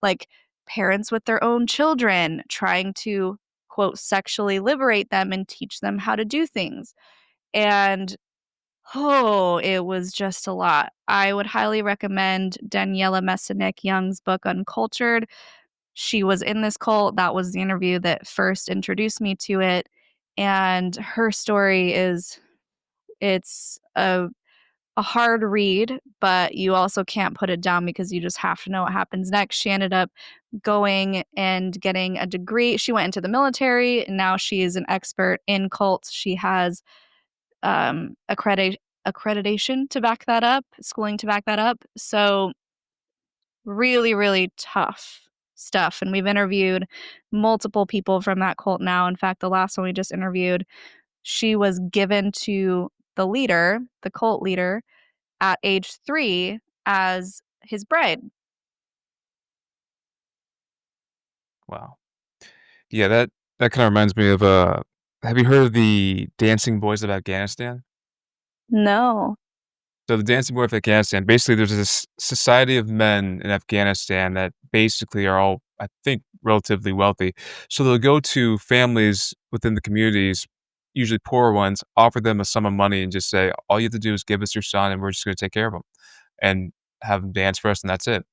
like parents with their own children trying to quote sexually liberate them and teach them how to do things. And oh, it was just a lot. I would highly recommend Daniela Messinek Young's book Uncultured. She was in this cult. That was the interview that first introduced me to it, and her story is it's a hard read, but you also can't put it down because you just have to know what happens next. She ended up going and getting a degree. She went into the military, and now she is an expert in cults. She has um, accredit- accreditation to back that up, schooling to back that up. So really, really tough stuff. And we've interviewed multiple people from that cult now. In fact, the last one we just interviewed she was given to the leader, the cult leader, at age 3 as his bride. Wow. Yeah, that kinda reminds me of, have you heard of the Dancing Boys of Afghanistan? No. So the Dancing Boy of Afghanistan, basically, there's this society of men in Afghanistan that basically are all, I think, relatively wealthy. So they'll go to families within the communities, usually poorer ones, offer them a sum of money and just say, "All you have to do is give us your son, and we're just gonna take care of him, and have him dance for us, and that's it."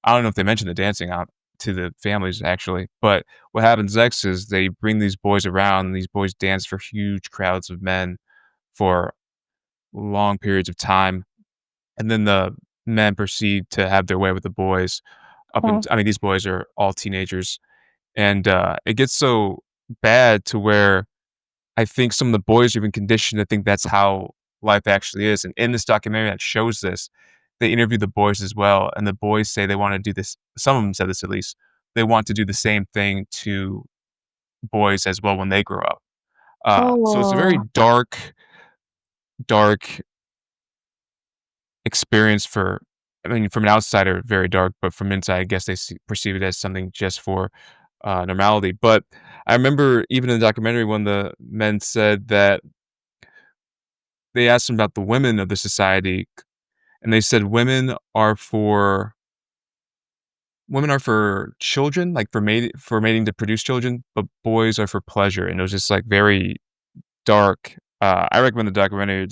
I don't know if they mentioned the dancing out to the families, actually, but what happens next is they bring these boys around, and these boys dance for huge crowds of men for long periods of time. And then the men proceed to have their way with the boys up Oh. unt I mean, these boys are all teenagers, and, it gets so bad to where I think some of the boys are even conditioned to think that's how life actually is, and in this documentary that shows this, they interview the boys as well, and the boys say they wanna do this some of them said this at least, they want to do the same thing to boys as well when they grow up. So it's a very Oh. dark experience for I mean, from an outsider, very dark, but from inside, I guess they perceive it as something just for, normality. But I remember even in the documentary when the men said that they asked them about the women of the society, and they said women are for children, like for mating to produce children, but boys are for pleasure, and it was just, like, very dark. I recommend the documentary.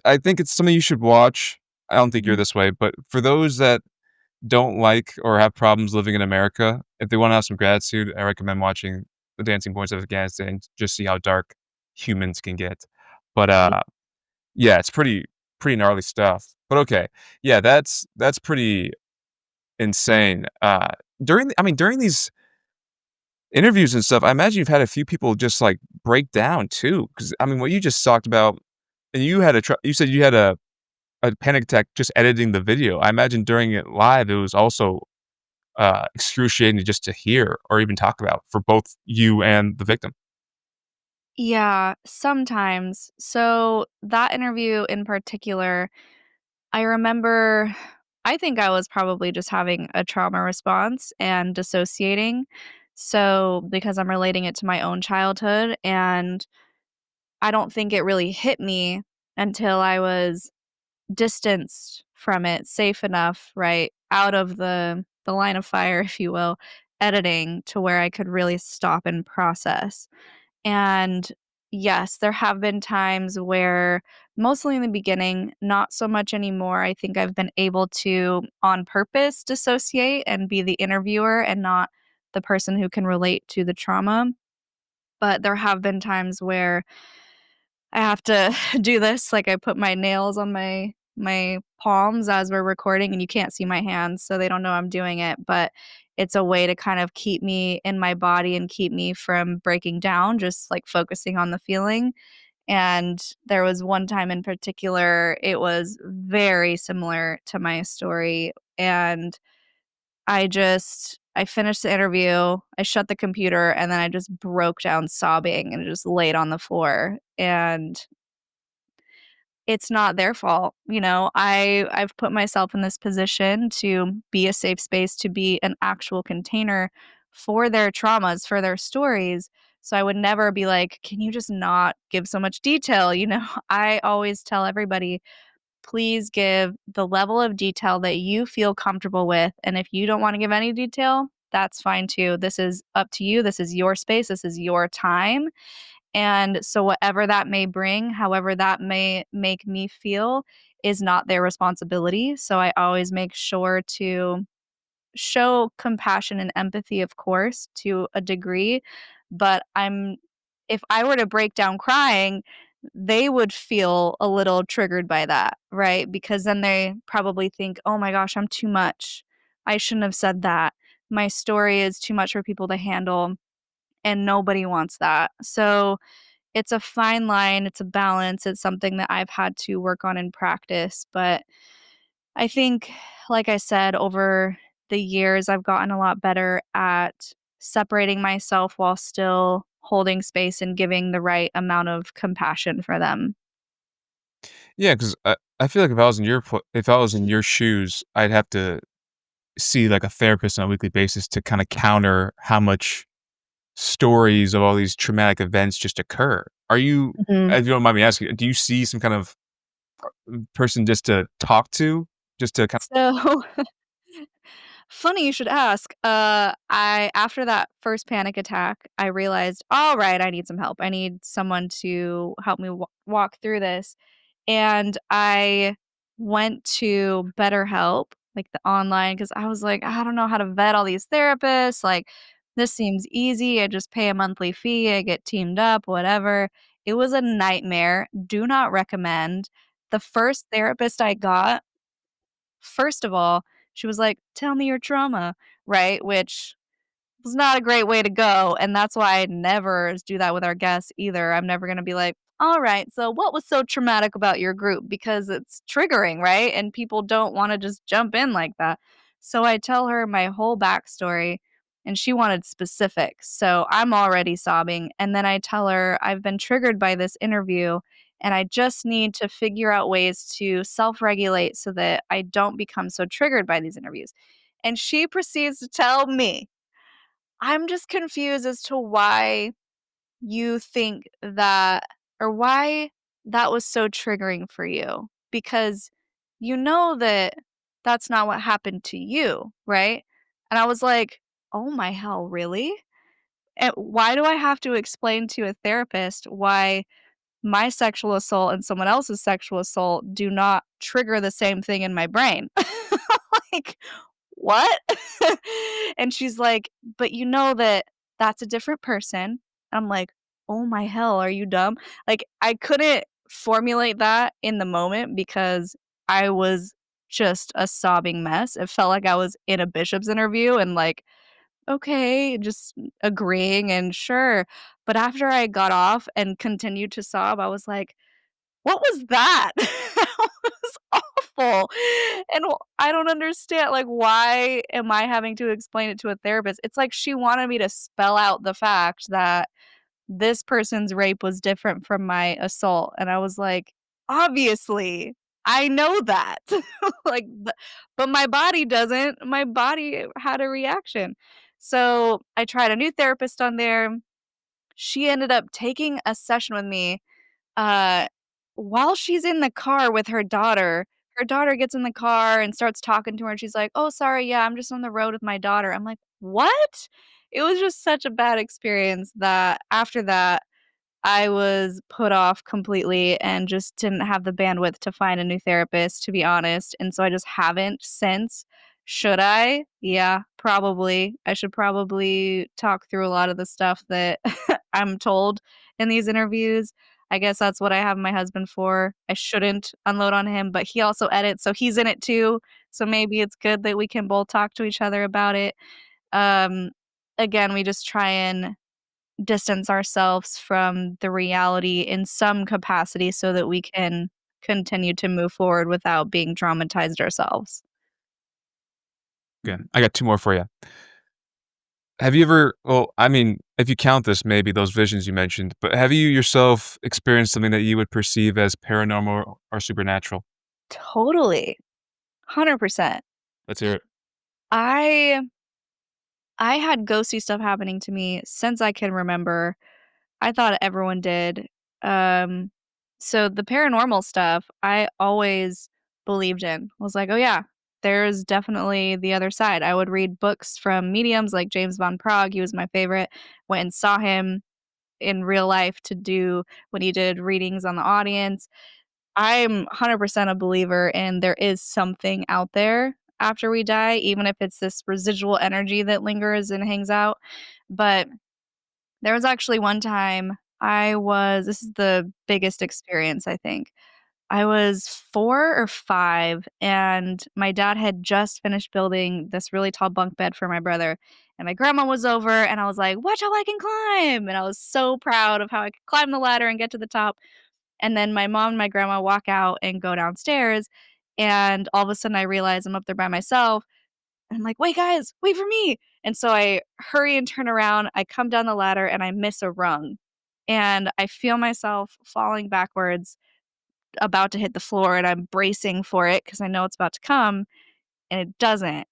I think it's something you should watch. I don't think you're Mhm. this way, but for those that don't like or have problems living in America, if they wanna have some gratitude, I recommend watching The Dancing Boys of Afghanistan, just see how dark humans can get. But, yeah, it's pretty gnarly stuff. But okay. Yeah, that's pretty insane. During these interviews and stuff, I imagine you've had a few people just, like, break down too, because I mean, what you just talked about and you said you had a panic attack just editing the video. I imagine during it live, it was also excruciating just to hear or even talk about for both you and the victim. Yeah, sometimes. So, that interview in particular, I remember I think I was probably just having a trauma response and dissociating. So, because I'm relating it to my own childhood, and I don't think it really hit me until I was distanced from it, safe enough, right, out of the line of fire, if you will, editing to where I could really stop and process. And yes, there have been times where, mostly in the beginning, not so much anymore. I think I've been able to, on purpose, dissociate and be the interviewer and not the person who can relate to the trauma. But there have been times where I have to do this, like, I put my nails on my palms as we're recording, and you can't see my hands, so they don't know I'm doing it, but it's a way to kind of keep me in my body and keep me from breaking down, just, like, focusing on the feeling. And there was one time in particular, it was very similar to my story, and I finished the interview, I shut the computer, and then I just broke down sobbing and just laid on the floor, and it's not their fault, you know? I've put myself in this position to be a safe space, to be an actual container for their traumas, for their stories, so I would never be like, "Can you just not give so much detail?" You know? I always tell everybody, "Please give the level of detail that you feel comfortable with, and if you don't wanna give any detail, that's fine too. This is up to you, this is your space, this is your time." And so whatever that may bring, however that may make me feel, is not their responsibility. So I always make sure to show compassion and empathy, of course, to a degree, but if I were to break down crying, they would feel a little triggered by that, right? Because then they probably think, "Oh my gosh, I'm too much. I shouldn't have said that. My story is too much for people to handle." And nobody wants that. So it's a fine line, it's a balance, it's something that I've had to work on in practice, but I think, like I said, over the years, I've gotten a lot better at separating myself while still holding space and giving the right amount of compassion for them. Yeah, 'cause I feel like if I was in your shoes, I'd have to see, like, a therapist on a weekly basis to kinda counter how much stories of all these traumatic events just occur. Are you Mhm. if you don't mind me asking, do you see some kind of person just to talk to? Just to kind So funny you should ask. I after that first panic attack, I realized, all right, I need some help. I need someone to help me walk through this. And I went to BetterHelp, like the online, because I was like, I don't know how to vet all these therapists. Like, this seems easy. I just pay a monthly fee. I get teamed up, whatever. It was a nightmare. Do not recommend. The first therapist I got, first of all, she was like, "Tell me your trauma," right? Which was not a great way to go, and that's why I never do that with our guests either. I'm never gonna be like, "All right, so what was so traumatic about your group?" Because it's triggering, right? And people don't wanna just jump in like that. So I tell her my whole backstory, and she wanted specifics, so I'm already sobbing, and then I tell her, "I've been triggered by this interview, and I just need to figure out ways to self-regulate so that I don't become so triggered by these interviews." And she proceeds to tell me, I'm just confused as to why you think that, or why that was so triggering for you, because you know that that's not what happened to you, right? And I was like, "Oh my hell, really? And why do I have to explain to a therapist why my sexual assault and someone else's sexual assault do not trigger the same thing in my brain?" Like, "What?" And she's like, "But you know that that's a different person." I'm like, "Oh my hell, are you dumb?" Like, I couldn't formulate that in the moment because I was just a sobbing mess. It felt like I was in a bishop's interview and like, "Okay," just agreeing and sure. But after I got off and continued to sob, I was like, what was that? That was awful, and I don't understand, like, why am I having to explain it to a therapist? It's like she wanted me to spell out the fact that this person's rape was different from my assault, and I was like, "Obviously, I know that." Like, but my body doesn't. My body had a reaction. So, I tried a new therapist on there. She ended up taking a session with me uh, while she's in the car with her daughter gets in the car and starts talking to her, and she's like, "Oh, sorry, yeah, I'm just on the road with my daughter." I'm like, "What?" It was just such a bad experience that after that, I was put off completely and just didn't have the bandwidth to find a new therapist, to be honest, and so I just haven't since. Should I? Yeah, probably. I should probably talk through a lot of the stuff that I'm told in these interviews. I guess that's what I have my husband for. I shouldn't unload on him, but he also edits, so he's in it too, so maybe it's good that we can both talk to each other about it. Um, Again, we just try and distance ourselves from the reality in some capacity so that we can continue to move forward without being traumatized ourselves. again, I got 2 more for you. Have you ever well, I mean, if you count this, maybe those visions you mentioned, but have you yourself experienced something that you would perceive as paranormal or supernatural? Totally. 100%. Let's hear it. I I had ghosty stuff happening to me since I can remember. I thought everyone did. Um, so the paranormal stuff, I always believed in. Was like, "Oh yeah, there's definitely the other side." I would read books from mediums like James Van Praagh, he was my favorite. Went and saw him in real life to do when he did readings on the audience. I'm 100% a believer in there is something out there after we die, even if it's this residual energy that lingers and hangs out. But there was actually one time this is the biggest experience, I think. I was 4 or 5, and my dad had just finished building this really tall bunk bed for my brother, and my grandma was over, and I was like, "Watch how I can climb!" And I was so proud of how I could climb the ladder and get to the top, and then my mom and my grandma walk out and go downstairs, and all of a sudden I realize I'm up there by myself, and I'm like, "Wait, guys, wait for me!" And so I hurry and turn around, I come down the ladder, and I miss a rung. And I feel myself falling backwards, about to hit the floor, and I'm bracing for it because I know it's about to come, and it doesn't.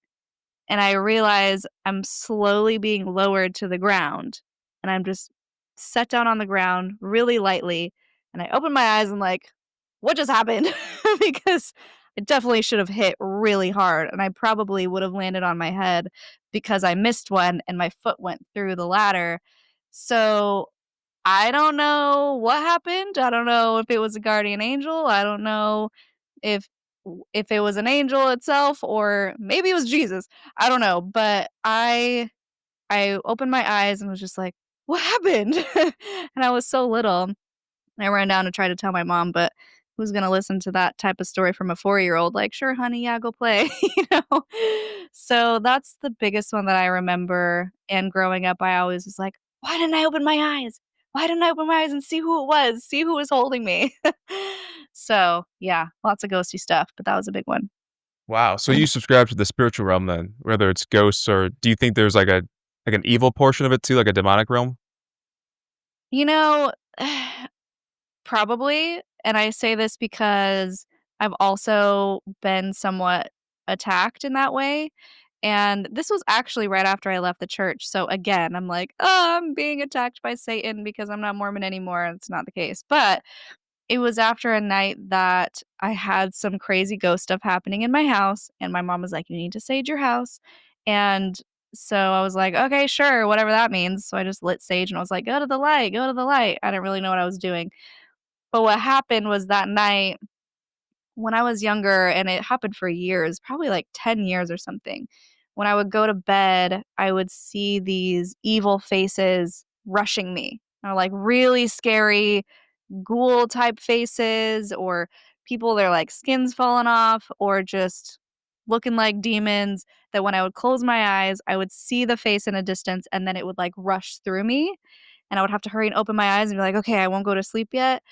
And I realize I'm slowly being lowered to the ground, and I'm just set down on the ground really lightly, and I open my eyes and like, "What just happened?" Because it definitely should have hit really hard, and I probably would have landed on my head because I missed one and my foot went through the ladder. So, I don't know what happened. I don't know if it was a guardian angel. I don't know if if it was an angel itself or maybe it was Jesus. I don't know, but I opened my eyes and was just like, "What happened?" And I was so little. I ran down to try to tell my mom, but who's gonna listen to that type of story from a 4-year-old? Like, "Sure, honey, yeah, go play," you know? So that's the biggest one that I remember, and growing up, I always was like, "Why didn't I open my eyes? Why didn't I open my eyes and see who it was? See who was holding me?" So, yeah, lots of ghosty stuff, but that was a big one. Wow, so you subscribe to the spiritual realm then, whether it's ghosts or do you think there's like an evil portion of it too, like a demonic realm? You know, probably, and I say this because I've also been somewhat attacked in that way, and this was actually right after I left the church, so again, I'm like, "Oh, I'm being attacked by Satan because I'm not Mormon anymore," and it's not the case, but it was after a night that I had some crazy ghost stuff happening in my house, and my mom was like, "You need to sage your house," and so I was like, "Okay, sure, whatever that means," so I just lit sage, and I was like, "Go to the light, go to the light." I didn't really know what I was doing. But what happened was that night when I was younger, and it happened for years, probably like 10 years or something, when I would go to bed, I would see these evil faces rushing me. Or like really scary ghoul type faces, or people their like skins falling off, or just looking like demons that when I would close my eyes, I would see the face in a distance and then it would like rush through me. And I would have to hurry and open my eyes and be like, okay, I won't go to sleep yet.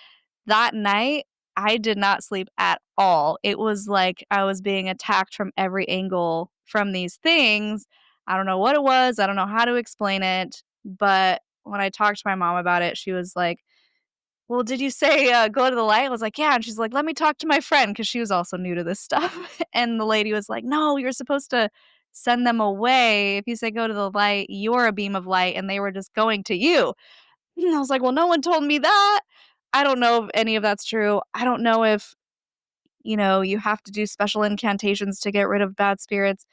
That night, I did not sleep at all. It was like I was being attacked from every angle from these things. I don't know what it was, I don't know how to explain it, but when I talked to my mom about it, she was like, "Well, did you say, go to the light?" I was like, "Yeah," and she's like, "Let me talk to my friend," because she was also new to this stuff, and the lady was like, "No, you're supposed to send them away. If you say go to the light, you're a beam of light, and they were just going to you." And I was like, "Well, no one told me that." I don't know if any of that's true. I don't know if, you have to do special incantations to get rid of bad spirits.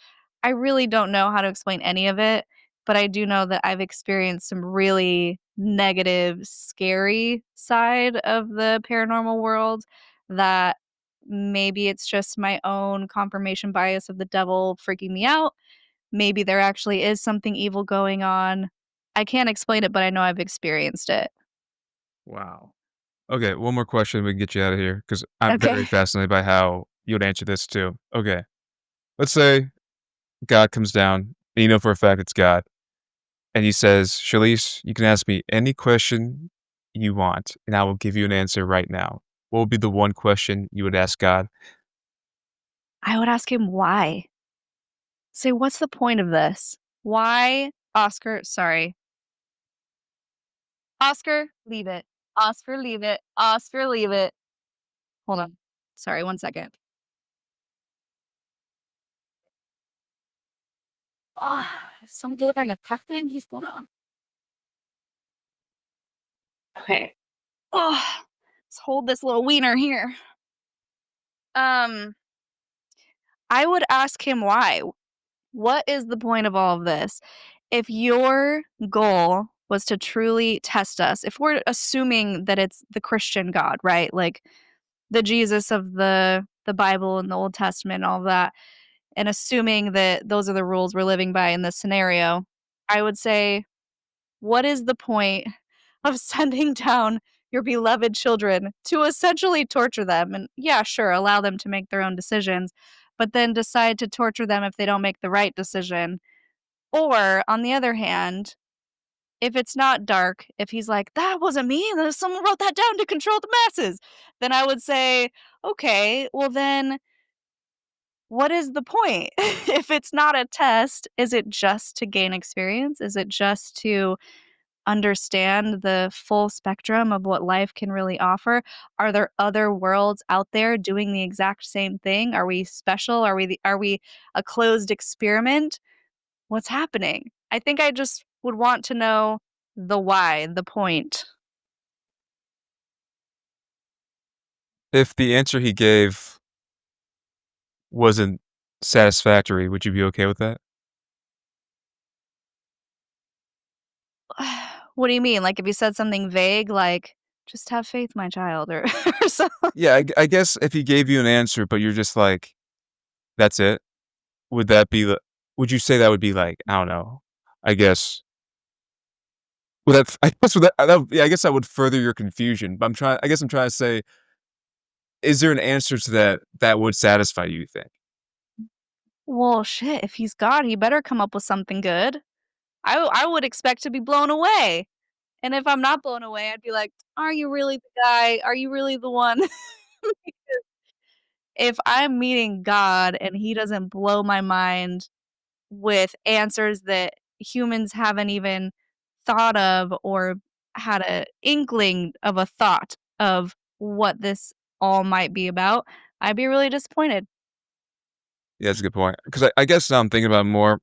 I really don't know how to explain any of it, but I do know that I've experienced some really negative, scary side of the paranormal world that maybe it's just my own confirmation bias of the devil freaking me out. Maybe there actually is something evil going on. I can't explain it, but I know I've experienced it. Wow. Okay, one more question, we can get you out of here because 'cause I'm very Okay. fascinated by how you would answer this too. Okay, let's say God comes down, and you know for a fact it's God, and he says, "Shalise, you can ask me any question you want, and I will give you an answer right now." What would be the one question you would ask God? I would ask him why. Say, "What's the point of this? Why Oscar sorry. Oscar, leave it. Oscar, leave it. Oscar, leave it." Hold on. Sorry, 1 second. Ah, some dude in a captain, he's gonna okay. Oh, let's hold this little wiener here. Um, I would ask him why. What is the point of all of this? If your goal was to truly test us, if we're assuming that it's the Christian God, right? Like the Jesus of the Bible and the Old Testament and all of that, and assuming that those are the rules we're living by in this scenario, I would say, what is the point of sending down your beloved children to essentially torture them? And yeah, sure, allow them to make their own decisions, but then decide to torture them if they don't make the right decision. Or on the other hand, if it's not dark, if he's like, "That wasn't me, someone wrote that down to control the masses," then I would say, "Okay, well then what is the point? If it's not a test, is it just to gain experience? Is it just to understand the full spectrum of what life can really offer? Are there other worlds out there doing the exact same thing? Are we special? Are we a closed experiment? What's happening? I think I just would want to know the why, the point. If the answer he gave wasn't satisfactory, would you be okay with that? What do you mean? Like, if you said something vague like, "Just have faith, my child," or or something. Yeah, I guess if he gave you an answer, but you're just like, "That's it," would that be the would you say that would be like, I don't know, I guess would that I guess would that yeah, I guess that would further your confusion, but I'm trying to say, is there an answer to that that would satisfy you think? Well, shit, if he's God, he better come up with something good. I would expect to be blown away, and if I'm not blown away, I'd be like, "Are you really the guy? Are you really the one?" If I'm meeting God and he doesn't blow my mind with answers that humans haven't even thought of or had a inkling of a thought of what this all might be about, I'd be really disappointed. Yeah, that's a good point, 'cause I guess now I'm thinking about it more,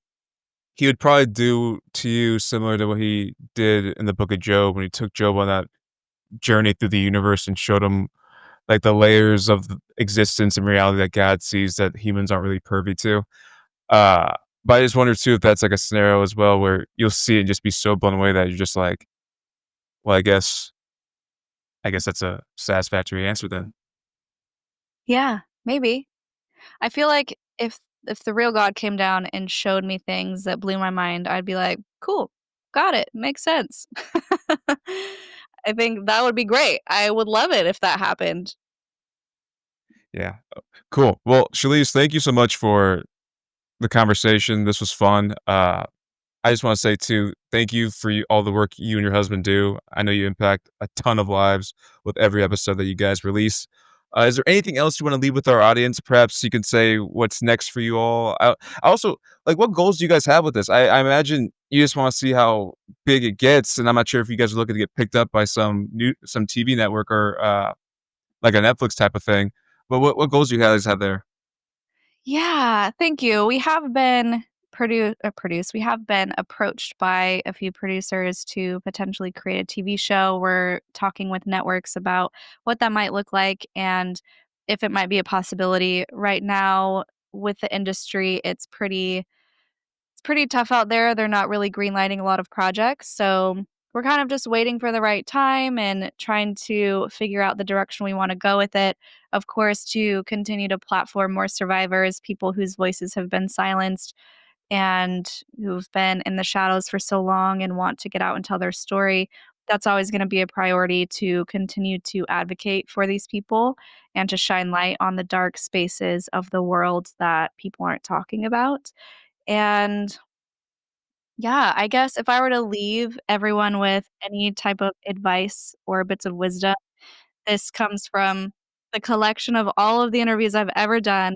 he would probably do to you similar to what he did in the book of Job when he took Job on that journey through the universe and showed him, like, the layers of existence and reality that God sees that humans aren't really privy to. Uh, but I just wonder too if that's, like, a scenario as well where you'll see it and just be so blown away that you're just like, "Well, I guess that's a satisfactory answer then." Yeah, maybe. I feel like if the real God came down and showed me things that blew my mind, I'd be like, "Cool. Got it. Makes sense." I think that would be great. I would love it if that happened. Yeah. Cool. Well, Shalise, thank you so much for the conversation. This was fun. I just want to say too, thank you for all the work you and your husband do. I know you impact a ton of lives with every episode that you guys release. Is there anything else you want to leave with our audience? Perhaps you can say what's next for you all. I also like what goals do you guys have with this? I imagine you just want to see how big it gets, and I'm not sure if you guys are looking to get picked up by some TV network or like a Netflix type of thing. But what goals do you guys have there? Yeah, thank you. We have been produced. We have been approached by a few producers to potentially create a TV show. We're talking with networks about what that might look like and if it might be a possibility. Right now, with the industry, it's pretty tough out there. They're not really greenlighting a lot of projects. So we're kind of just waiting for the right time and trying to figure out the direction we want to go with it. Of course, to continue to platform more survivors, people whose voices have been silenced and who've been in the shadows for so long and want to get out and tell their story. That's always going to be a priority to continue to advocate for these people and to shine light on the dark spaces of the world that people aren't talking about. And yeah, I guess if I were to leave everyone with any type of advice or bits of wisdom, this comes from the collection of all of the interviews I've ever done.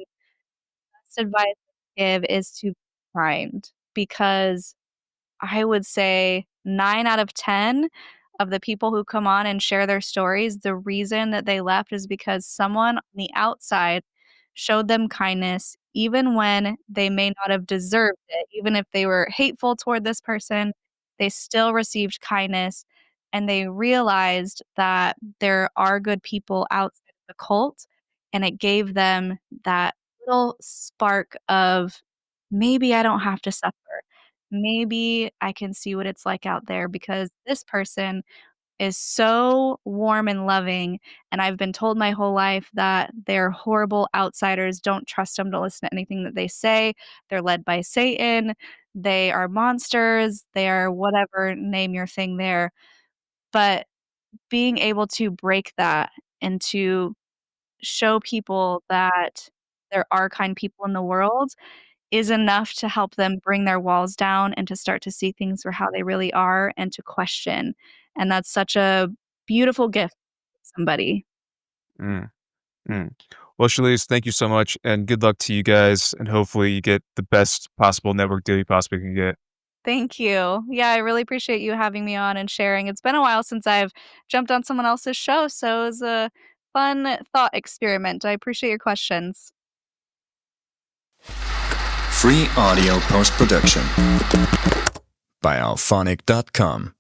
Best advice I give is to be kind because I would say 9 out of 10 of the people who come on and share their stories, the reason that they left is because someone on the outside showed them kindness even when they may not have deserved it. Even if they were hateful toward this person, they still received kindness and they realized that there are good people outside of the cult, and it gave them that little spark of, "Maybe I don't have to suffer. Maybe I can see what it's like out there because this person is so warm and loving, and I've been told my whole life that they're horrible outsiders, don't trust them, don't listen to anything that they say, they're led by Satan, they are monsters, they are whatever, name your thing there." But being able to break that and to show people that there are kind people in the world is enough to help them bring their walls down and to start to see things for how they really are and to question, and that's such a beautiful gift to somebody. Mm, mm. Well, Shelise, thank you so much, and good luck to you guys, and hopefully you get the best possible network deal you possibly can get. Thank you. Yeah, I really appreciate you having me on and sharing. It's been a while since I've jumped on someone else's show, so it was a fun thought experiment. I appreciate your questions. Free audio post production by alphonic.com.